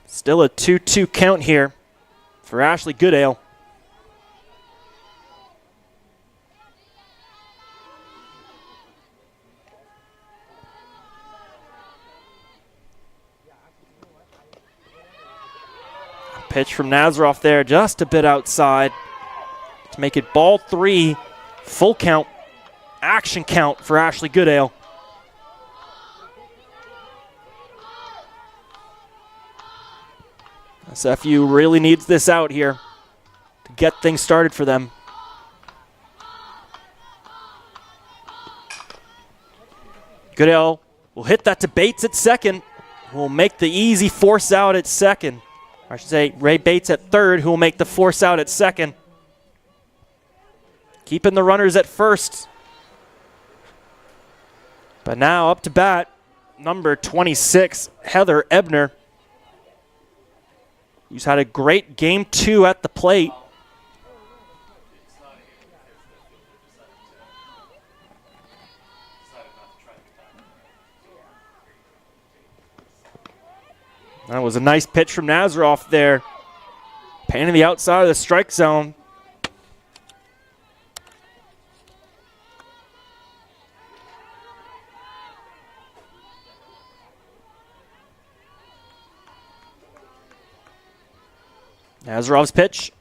C: Still a 2-2 count here for Ashley Goodale. Pitch from Nazaroff there, just a bit outside to make it ball 3, full count, action count for Ashley Goodale. SFU really needs this out here to get things started for them. Goodale will hit that to Bates at second, who will make the easy force out at second. I should say Ray Bates at third, who will make the force out at second. Keeping the runners at first. But now up to bat, number 26, Heather Ebner, who's had a great game 2 at the plate. That was a nice pitch from Nazaroff there. Painting the outside of the strike zone. Nazaroff's pitch.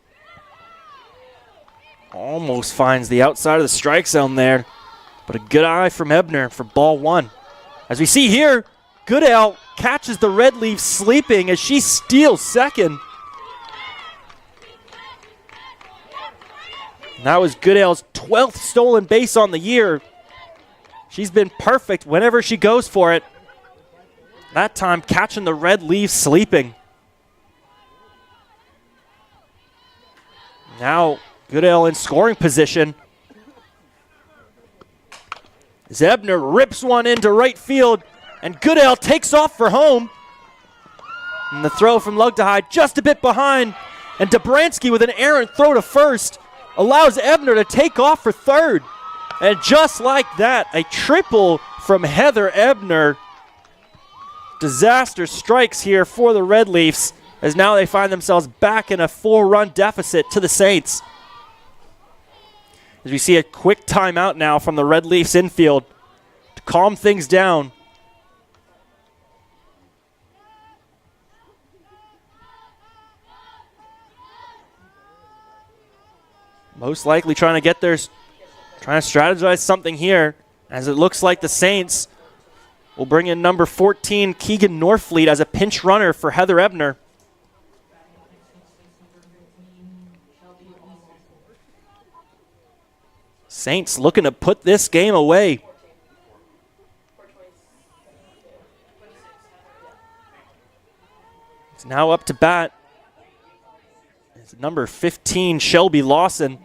C: Almost finds the outside of the strike zone there. But a good eye from Ebner for ball 1. As we see here, Goodale catches the Red Leaf sleeping as she steals second. That was Goodale's 12th stolen base on the year. She's been perfect whenever she goes for it. That time catching the Red Leaf sleeping. Now Goodale in scoring position. Ebner rips one into right field. And Goodale takes off for home. And the throw from Lugdahide just a bit behind. And Dobransky with an errant throw to first allows Ebner to take off for third. And just like that, a triple from Heather Ebner. Disaster strikes here for the Red Leafs as now they find themselves back in a 4-run deficit to the Saints. As we see a quick timeout now from the Red Leafs infield to calm things down. Most likely trying to strategize something here, as it looks like the Saints will bring in number 14, Keegan Norfleet, as a pinch runner for Heather Ebner. Saints looking to put this game away. It's now up to bat. It's number 15, Shelby Lawson.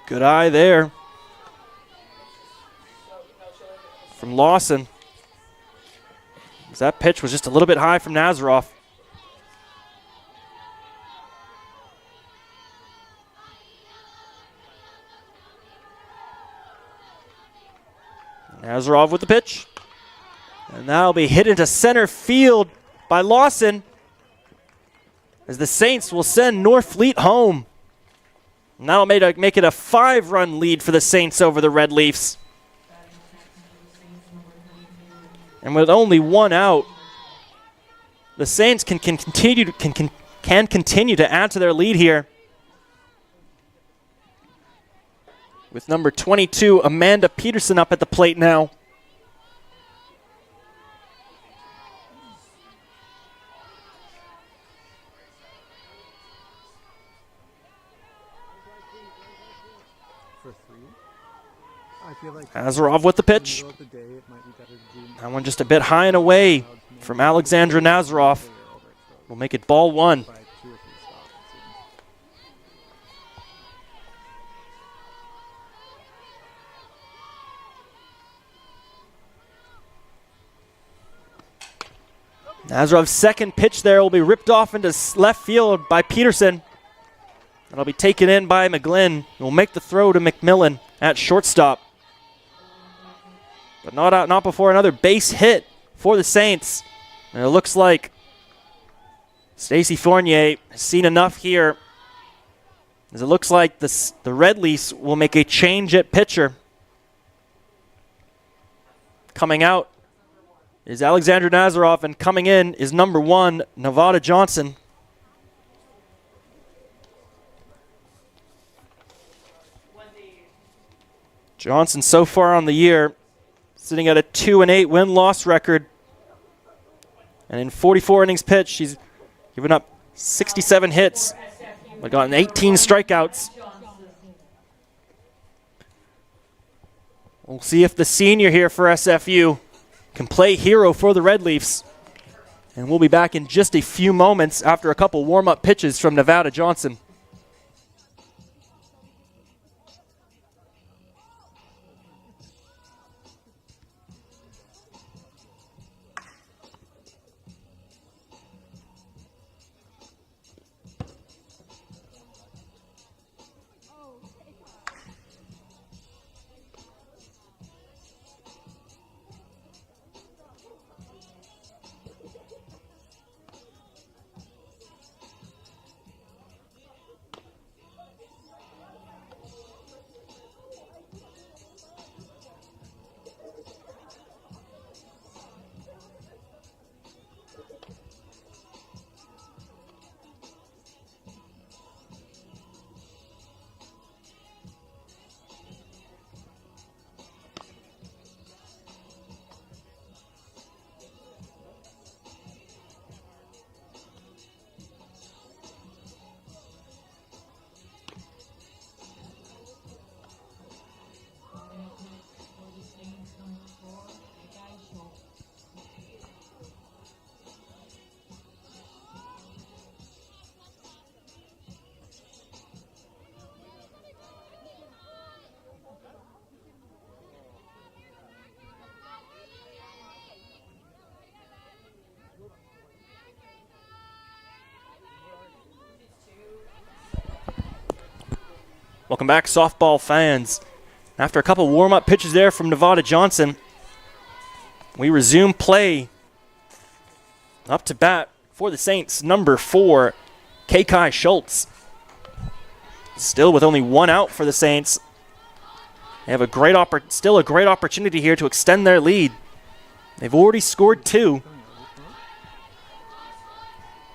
C: Good eye there from Lawson. That pitch was just a little bit high from Nazaroff. Nazaroff with the pitch. And that'll be hit into center field by Lawson, as the Saints will send Norfleet home. And that'll make it a 5-run lead for the Saints over the Red Leafs. And with only one out, the Saints can continue to add to their lead here. With number 22, Amanda Peterson, up at the plate now. Nazarov with the pitch. That one just a bit high and away from Alexandra Nazarov. We'll make it ball 1. Nazarov's second pitch there will be ripped off into left field by Peterson. That'll be taken in by McGlynn. Will make the throw to McMillan at shortstop. But not before another base hit for the Saints. And it looks like Stacey Fournier has seen enough here, as it looks like the Red Leafs will make a change at pitcher. Coming out is Alexandra Nazarov, and coming in is number 1, Nevada Johnson. Johnson so far on the year sitting at a 2-8 win-loss record. And in 44 innings pitched, she's given up 67 hits, but gotten 18 strikeouts. We'll see if the senior here for SFU can play hero for the Red Leafs. And we'll be back in just a few moments after a couple warm-up pitches from Nevada Johnson. Welcome back, softball fans. After a couple warm-up pitches there from Nevada Johnson, we resume play. Up to bat for the Saints, number 4, Kekai Schultz. Still with only one out for the Saints. They have still a great opportunity here to extend their lead. They've already scored 2.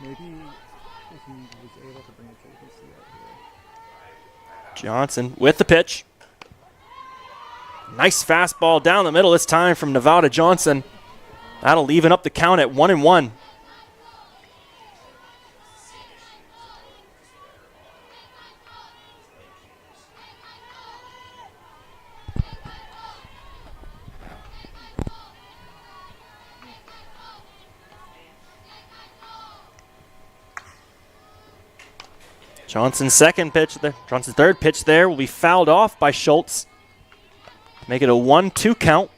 D: Maybe if he was able to bring it to ABC out here.
C: Johnson with the pitch. Nice fastball down the middle this time from Nevada Johnson. That'll even up the count at 1-1. Johnson's third pitch there will be fouled off by Schultz. Make it a 1-2 count.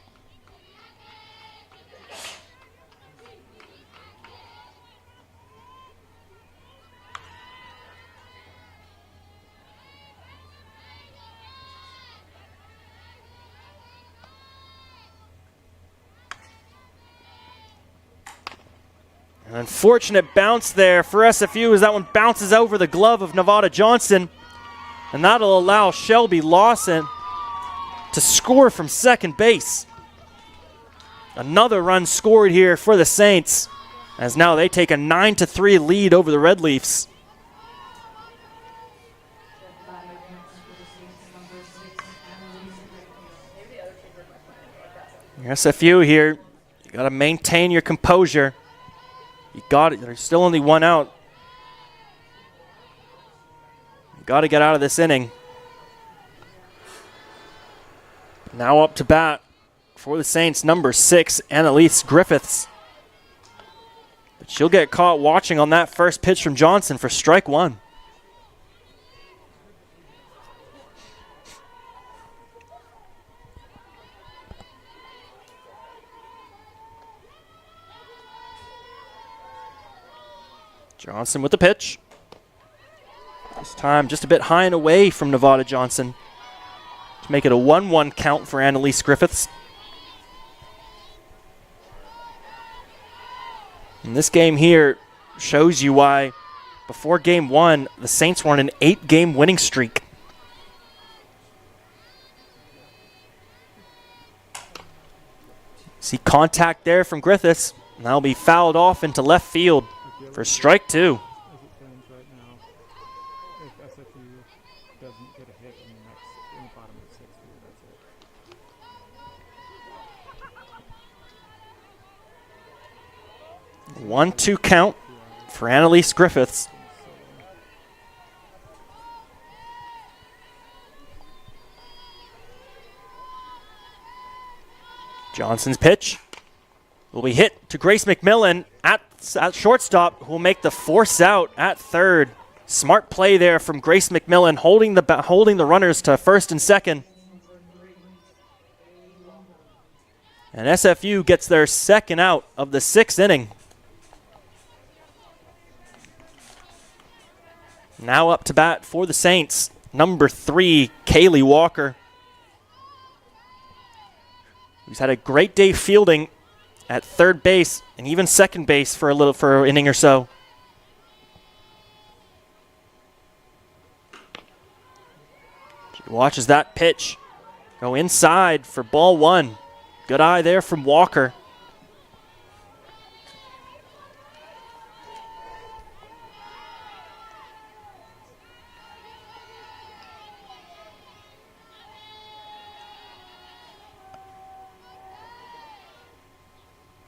C: An unfortunate bounce there for SFU as that one bounces over the glove of Nevada Johnson. And that'll allow Shelby Lawson to score from second base. Another run scored here for the Saints, as now they take a 9-3 lead over the Red Leafs. SFU here, you got to maintain your composure. You got it. There's still only 1 out. You got to get out of this inning. Now up to bat for the Saints, number 6, Annalise Griffiths. But she'll get caught watching on that first pitch from Johnson for strike 1. Johnson with the pitch. This time just a bit high and away from Nevada Johnson to make it a 1-1 count for Annalise Griffiths. And this game here shows you why before game 1, the Saints were on an 8-game winning streak. See contact there from Griffiths, and that'll be fouled off into left field for strike 2.
D: As it stands right now, if SFU doesn't get a hit in the bottom of the 6th, that's it.
C: 1-2 count for Annalise Griffiths. Johnson's pitch will be hit to Grace McMillan at shortstop, who will make the force out at third. Smart play there from Grace McMillan, holding the runners to first and second. And SFU gets their second out of the 6th inning. Now up to bat for the Saints, number 3, Kaylee Walker, who's had a great day fielding at third base and even second base for an inning or so. She watches that pitch go inside for ball 1. Good eye there from Walker.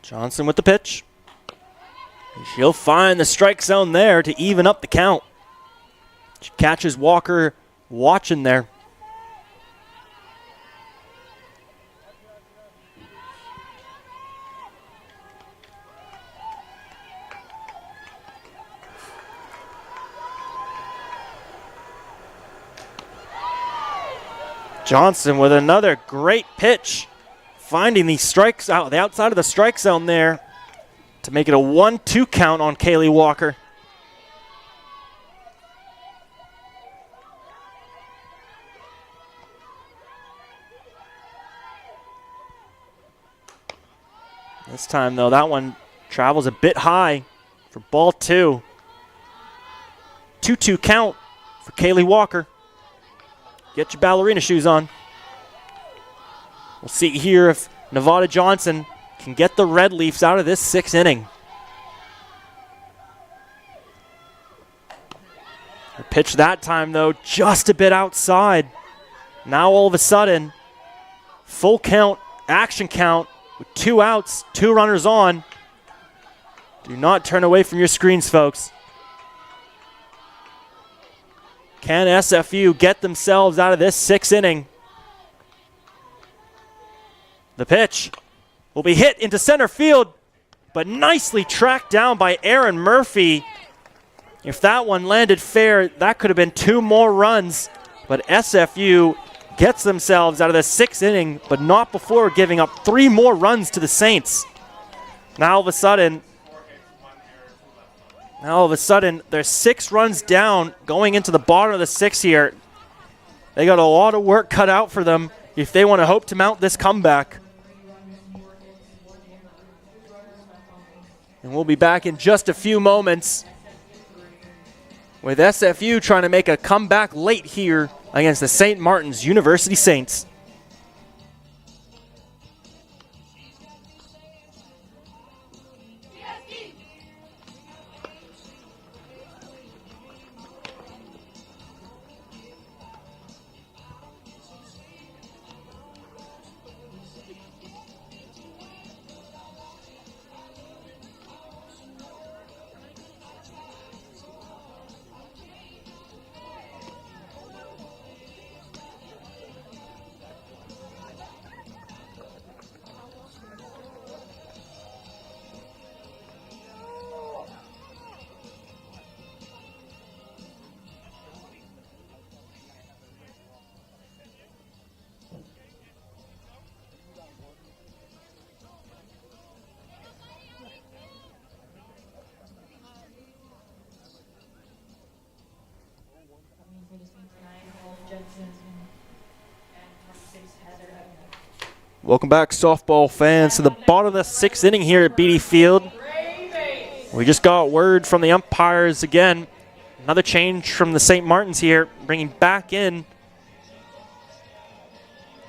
C: Johnson with the pitch. She'll find the strike zone there to even up the count. She catches Walker watching there. Johnson with another great pitch, finding the strikes out the outside of the strike zone there to make it a 1-2 count on Kaylee Walker. This time, though, that one travels a bit high for ball 2. 2-2 count for Kaylee Walker. Get your ballerina shoes on. We'll see here if Nevada Johnson can get the Red Leafs out of this 6th inning. The pitch that time, though, just a bit outside. Now all of a sudden, full count, action count, with 2 outs, 2 runners on. Do not turn away from your screens, folks. Can SFU get themselves out of this 6th inning? The pitch will be hit into center field, but nicely tracked down by Aaron Murphy. If that one landed fair, that could have been 2 more runs, but SFU gets themselves out of the 6th inning, but not before giving up 3 more runs to the Saints. Now all of a sudden, they're 6 runs down going into the bottom of the 6th here. They got a lot of work cut out for them if they want to hope to mount this comeback. And we'll be back in just a few moments with SFU trying to make a comeback late here against the St. Martin's University Saints. Welcome back, softball fans, to the bottom of the 6th inning here at Beatty Field. We just got word from the umpires again. Another change from the St. Martins here, bringing back in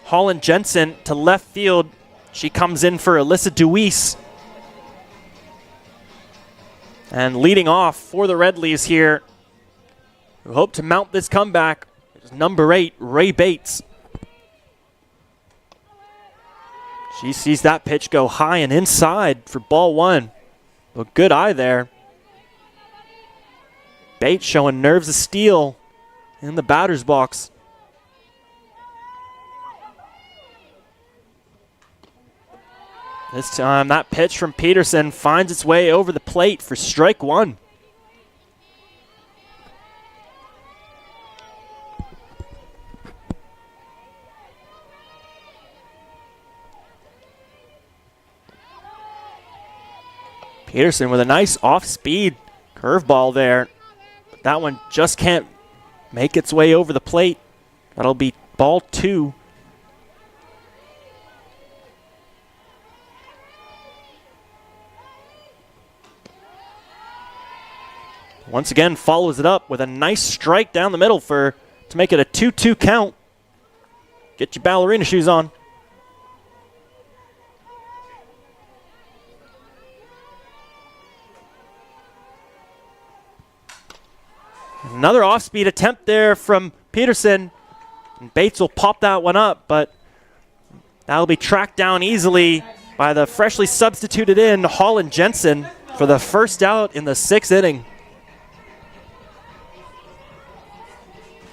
C: Holland Jensen to left field. She comes in for Alyssa Deweese. And leading off for the Red Leafs here, who hope to mount this comeback, is number 8, Ray Bates. She sees that pitch go high and inside for ball 1. A good eye there. Bates showing nerves of steel in the batter's box. This time, that pitch from Peterson finds its way over the plate for strike 1. Peterson with a nice off-speed curveball there. But that one just can't make its way over the plate. That'll be ball 2. Once again, follows it up with a nice strike down the middle to make it a 2-2 count. Get your ballerina shoes on. Another off-speed attempt there from Peterson. And Bates will pop that one up, but that'll be tracked down easily by the freshly substituted in Holland Jensen for the first out in the 6th inning.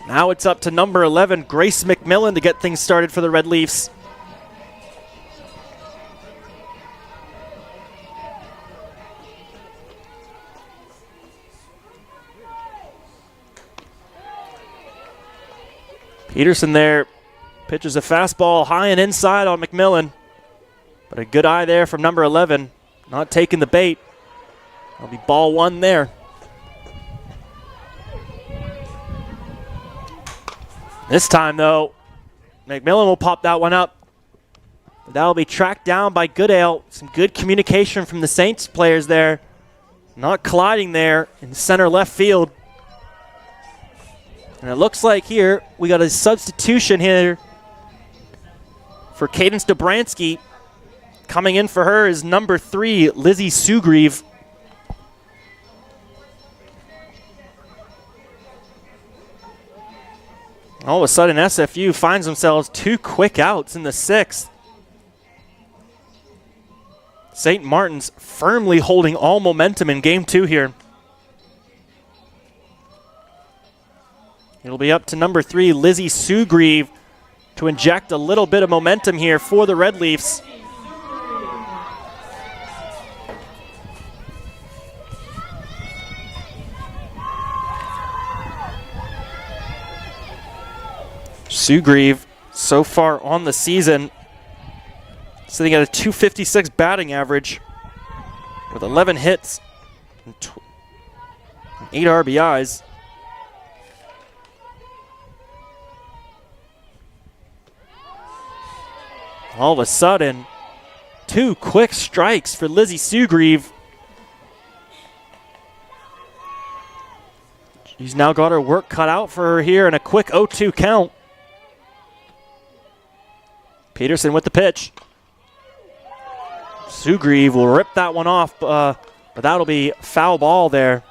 C: Now it's up to number 11, Grace McMillan, to get things started for the Red Leafs. Peterson there pitches a fastball high and inside on McMillan. But a good eye there from number 11. Not taking the bait. That'll be ball 1 there. This time, though, McMillan will pop that one up. But that'll be tracked down by Goodale. Some good communication from the Saints players there. Not colliding there in center left field. And it looks like here we got a substitution here for Cadence Dobransky. coming in for her is number 3, Lizzie Sugrieve. All of a sudden, SFU finds themselves 2 quick outs in the 6th. St. Martin's firmly holding all momentum in game 2 here. It'll be up to number 3, Lizzie Sugrieve, to inject a little bit of momentum here for the Red Leafs. Sugrieve, so far on the season, sitting at a .256 batting average with 11 hits and 8 RBIs. All of a sudden, 2 quick strikes for Lizzie Sugrieve. She's now got her work cut out for her here in a quick 0-2 count. Peterson with the pitch. Sugrieve will rip that one off, but that'll be foul ball there.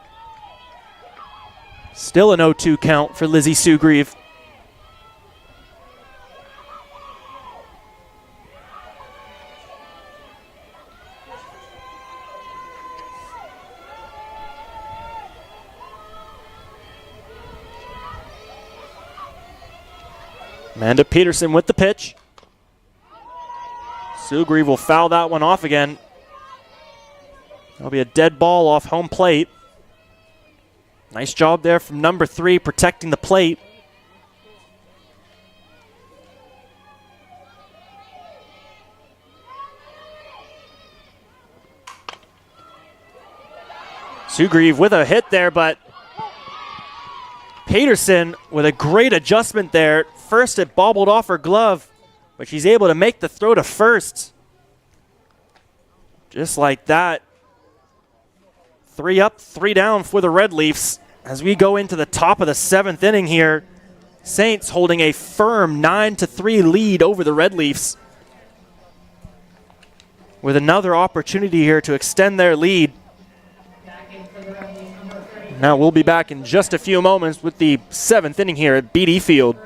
C: Still an 0-2 count for Lizzie Sugrieve. Amanda Peterson with the pitch. Sugrieve will foul that one off again. That'll be a dead ball off home plate. Nice job there from number 3 protecting the plate. Sugrieve with a hit there, but Peterson with a great adjustment there. First it bobbled off her glove, but she's able to make the throw to first. Just like that. 3 up, 3 down for the Red Leafs as we go into the top of the 7th inning here. Saints holding a firm 9-3 lead over the Red Leafs, with another opportunity here to extend their lead. Now we'll be back in just a few moments with the 7th inning here at BD Field.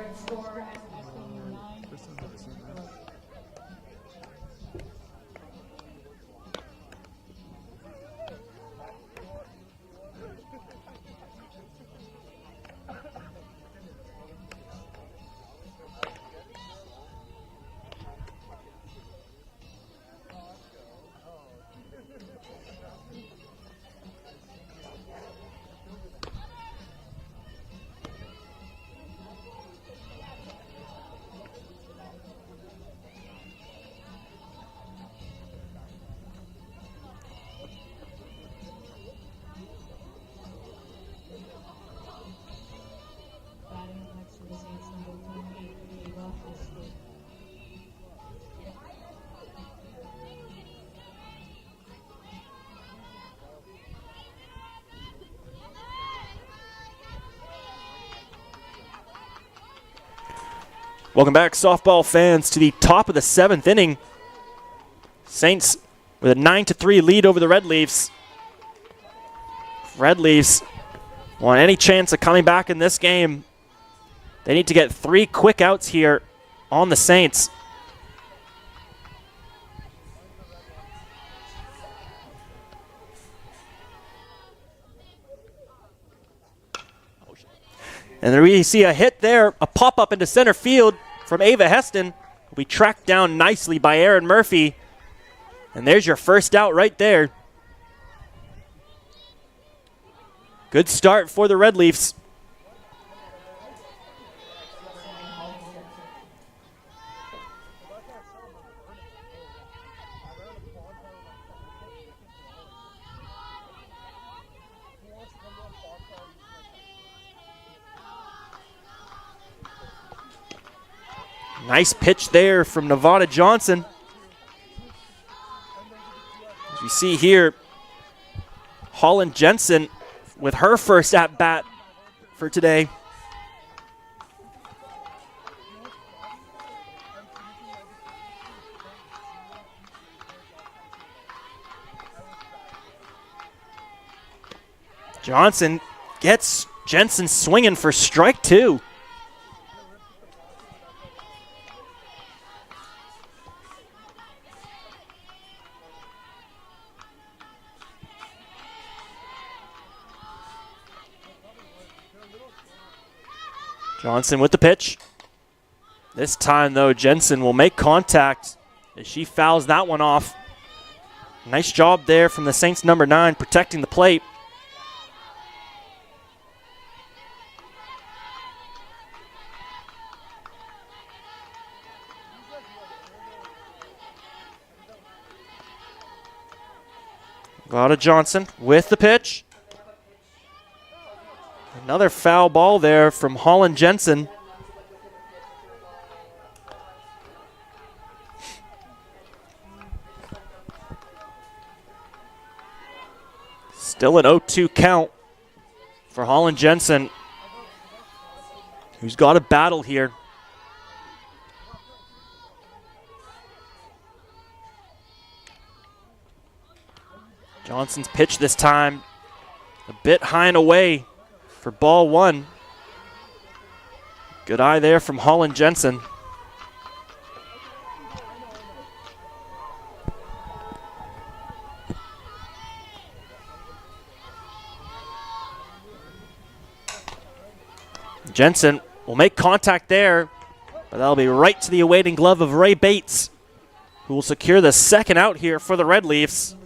C: Welcome back, softball fans, to the top of the 7th inning. Saints with a 9-3 lead over the Red Leafs. Red Leafs want any chance of coming back in this game. They need to get 3 quick outs here on the Saints. And there we see a hit there, a pop-up into center field from Ava Heston. Will be tracked down nicely by Aaron Murphy. And there's your first out right there. Good start for the Red Leafs. Nice pitch there from Nevada Johnson. As you see here, Holland Jensen with her first at-bat for today. Johnson gets Jensen swinging for strike 2. Johnson with the pitch. This time, though, Jensen will make contact as she fouls that one off. Nice job there from the Saints number 9 protecting the plate. Vada Johnson with the pitch. Another foul ball there from Holland Jensen. Still an 0-2 count for Holland Jensen, who's got a battle here. Johnson's pitch this time a bit high and away for ball 1. Good eye there from Holland Jensen. Jensen will make contact there, but that'll be right to the awaiting glove of Ray Bates, who will secure the second out here for the Red Leafs.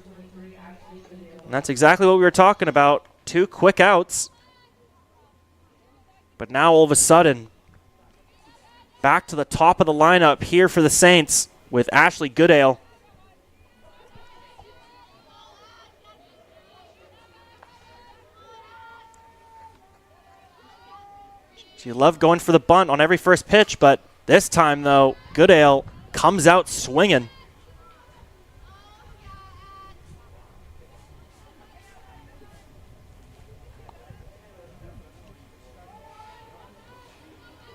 C: And that's exactly what we were talking about. 2 quick outs. But now all of a sudden, back to the top of the lineup here for the Saints with Ashley Goodale. She loved going for the bunt on every first pitch, but this time, though, Goodale comes out swinging.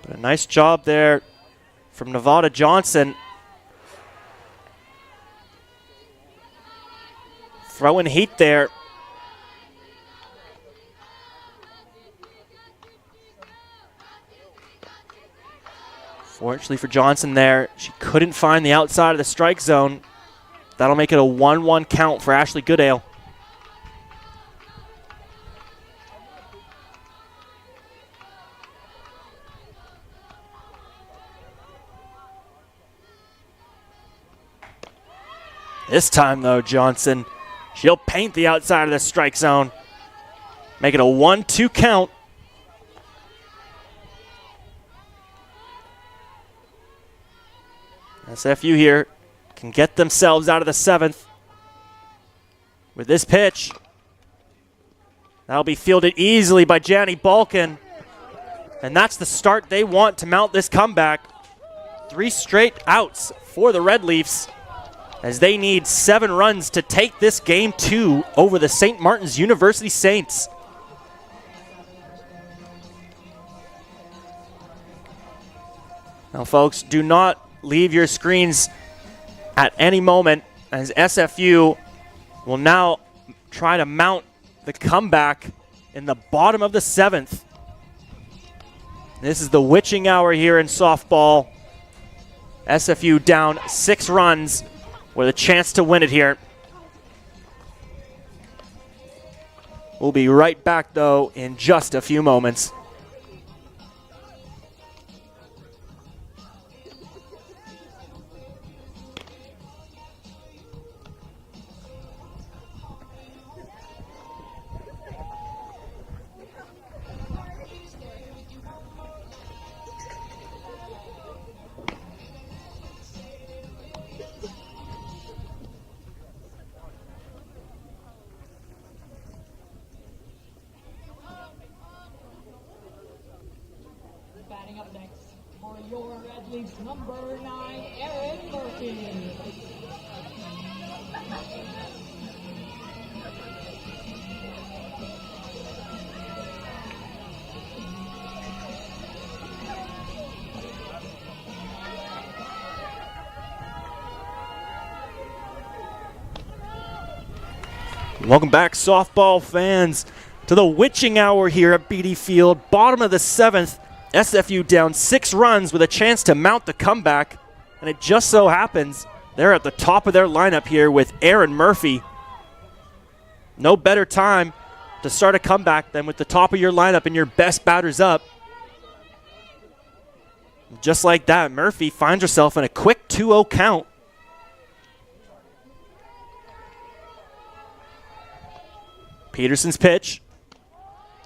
C: But a nice job there from Nevada Johnson. Throwing heat there. Fortunately for Johnson there, she couldn't find the outside of the strike zone. That'll make it a 1-1 count for Ashley Goodale. This time, though, Johnson, she'll paint the outside of the strike zone. Make it a 1-2 count. SFU here can get themselves out of the 7th with this pitch. That'll be fielded easily by Janny Balkin. And that's the start they want to mount this comeback. 3 straight outs for the Red Leafs, as they need 7 runs to take this game 2 over the St. Martin's University Saints. Now, folks, do not leave your screens at any moment, as SFU will now try to mount the comeback in the bottom of the 7th. This is the witching hour here in softball. SFU down 6 runs with a chance to win it here. We'll be right back, though, in just a few moments.
B: Batting up next for your Red Leafs, number 9, Erin Murphy.
C: Welcome back, softball fans, to the witching hour here at BD Field. Bottom of the 7th, SFU down 6 runs with a chance to mount the comeback. And it just so happens they're at the top of their lineup here with Aaron Murphy. No better time to start a comeback than with the top of your lineup and your best batters up. Just like that, Murphy finds herself in a quick 2-0 count. Peterson's pitch.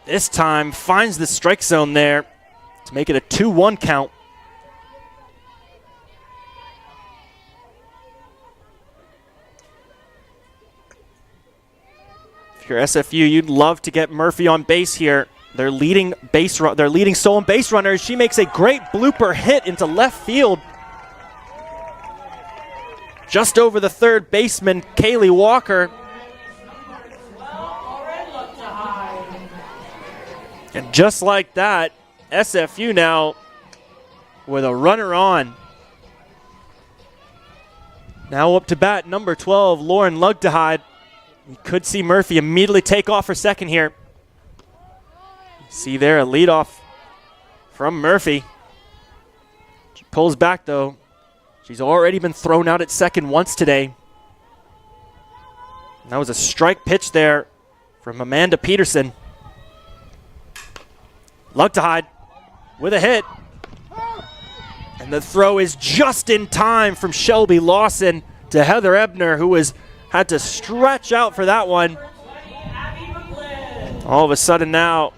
C: This time finds the strike zone there to make it a 2-1 count. If you're SFU, you'd love to get Murphy on base here. Their leading stolen base runner. She makes a great blooper hit into left field. Just over the third baseman, Kaylee Walker. And just like that, SFU now with a runner on. Now up to bat, number 12, Lauren Lugdehide. We could see Murphy immediately take off for second here. See there a leadoff from Murphy. She pulls back though. She's already been thrown out at second once today. That was a strike pitch there from Amanda Peterson. Lugdehide with a hit. And the throw is just in time from Shelby Lawson to Heather Ebner, who had to stretch out for that one. All of a sudden now,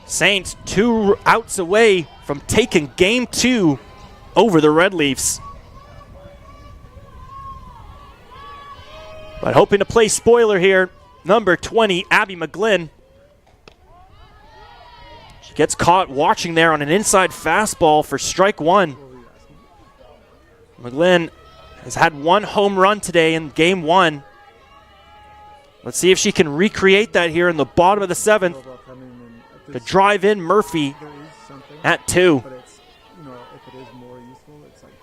C: Saints 2 outs away from taking game 2 over the Red Leafs. But hoping to play spoiler here, number 20, Abby McGlynn. She gets caught watching there on an inside fastball for strike 1. McGlynn has had 1 home run today in game 1. Let's see if she can recreate that here in the bottom of the 7th to drive in Murphy at 2.
D: But it's, if it is more useful, it's like 10%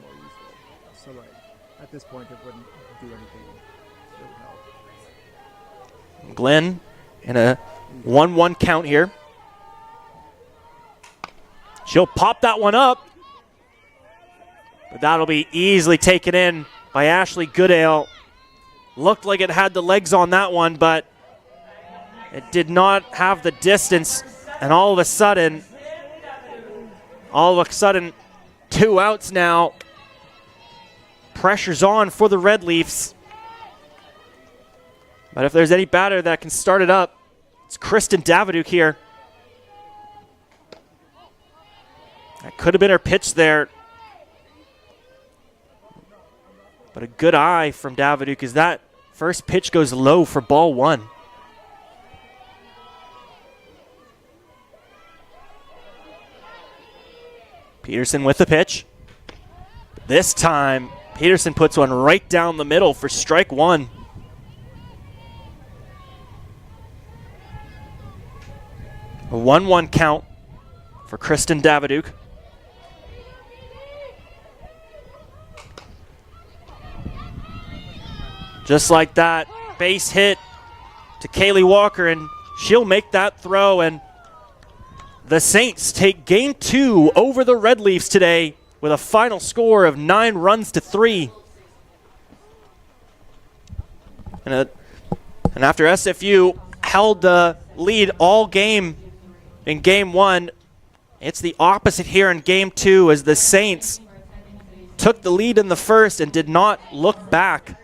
D: more useful. So like at this point, it wouldn't do anything. It would help.
C: Glenn in a 1-1 count here. She'll pop that one up. But that'll be easily taken in by Ashley Goodale. Looked like it had the legs on that one, but it did not have the distance. And all of a sudden, 2 outs now. Pressure's on for the Red Leafs. But if there's any batter that can start it up, it's Kristen Daviduke here. That could have been her pitch there. But a good eye from Daviduke as that first pitch goes low for ball 1. Peterson with the pitch. This time, Peterson puts one right down the middle for strike 1. A 1-1 count for Kristen Daviduke. Just like that, base hit to Kaylee Walker, and she'll make that throw. And the Saints take game 2 over the Red Leafs today with a final score of 9-3. And after SFU held the lead all game in game 1, it's the opposite here in game 2 as the Saints took the lead in the first and did not look back.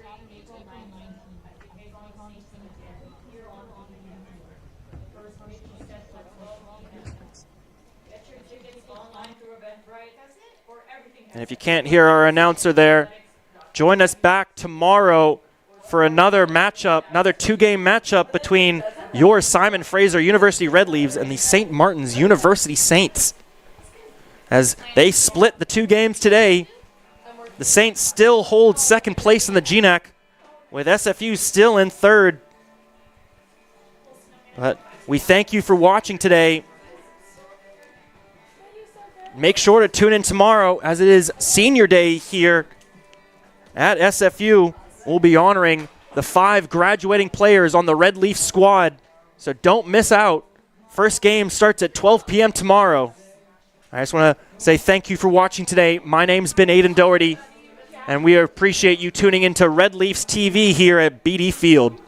C: And if you can't hear our announcer there, join us back tomorrow for another matchup, another 2-game matchup between your Simon Fraser University Red Leaves and the St. Martin's University Saints. As they split the 2 games today, the Saints still hold second place in the GNAC, with SFU still in third. But we thank you for watching today. Make sure to tune in tomorrow as it is Senior Day here at SFU. We'll be honoring the 5 graduating players on the Red Leaf squad So don't miss out. First game starts at 12 p.m. tomorrow. I just want to say thank you for watching today. My name's been Aiden Doherty, and we appreciate you tuning into Red Leafs TV here at BD Field.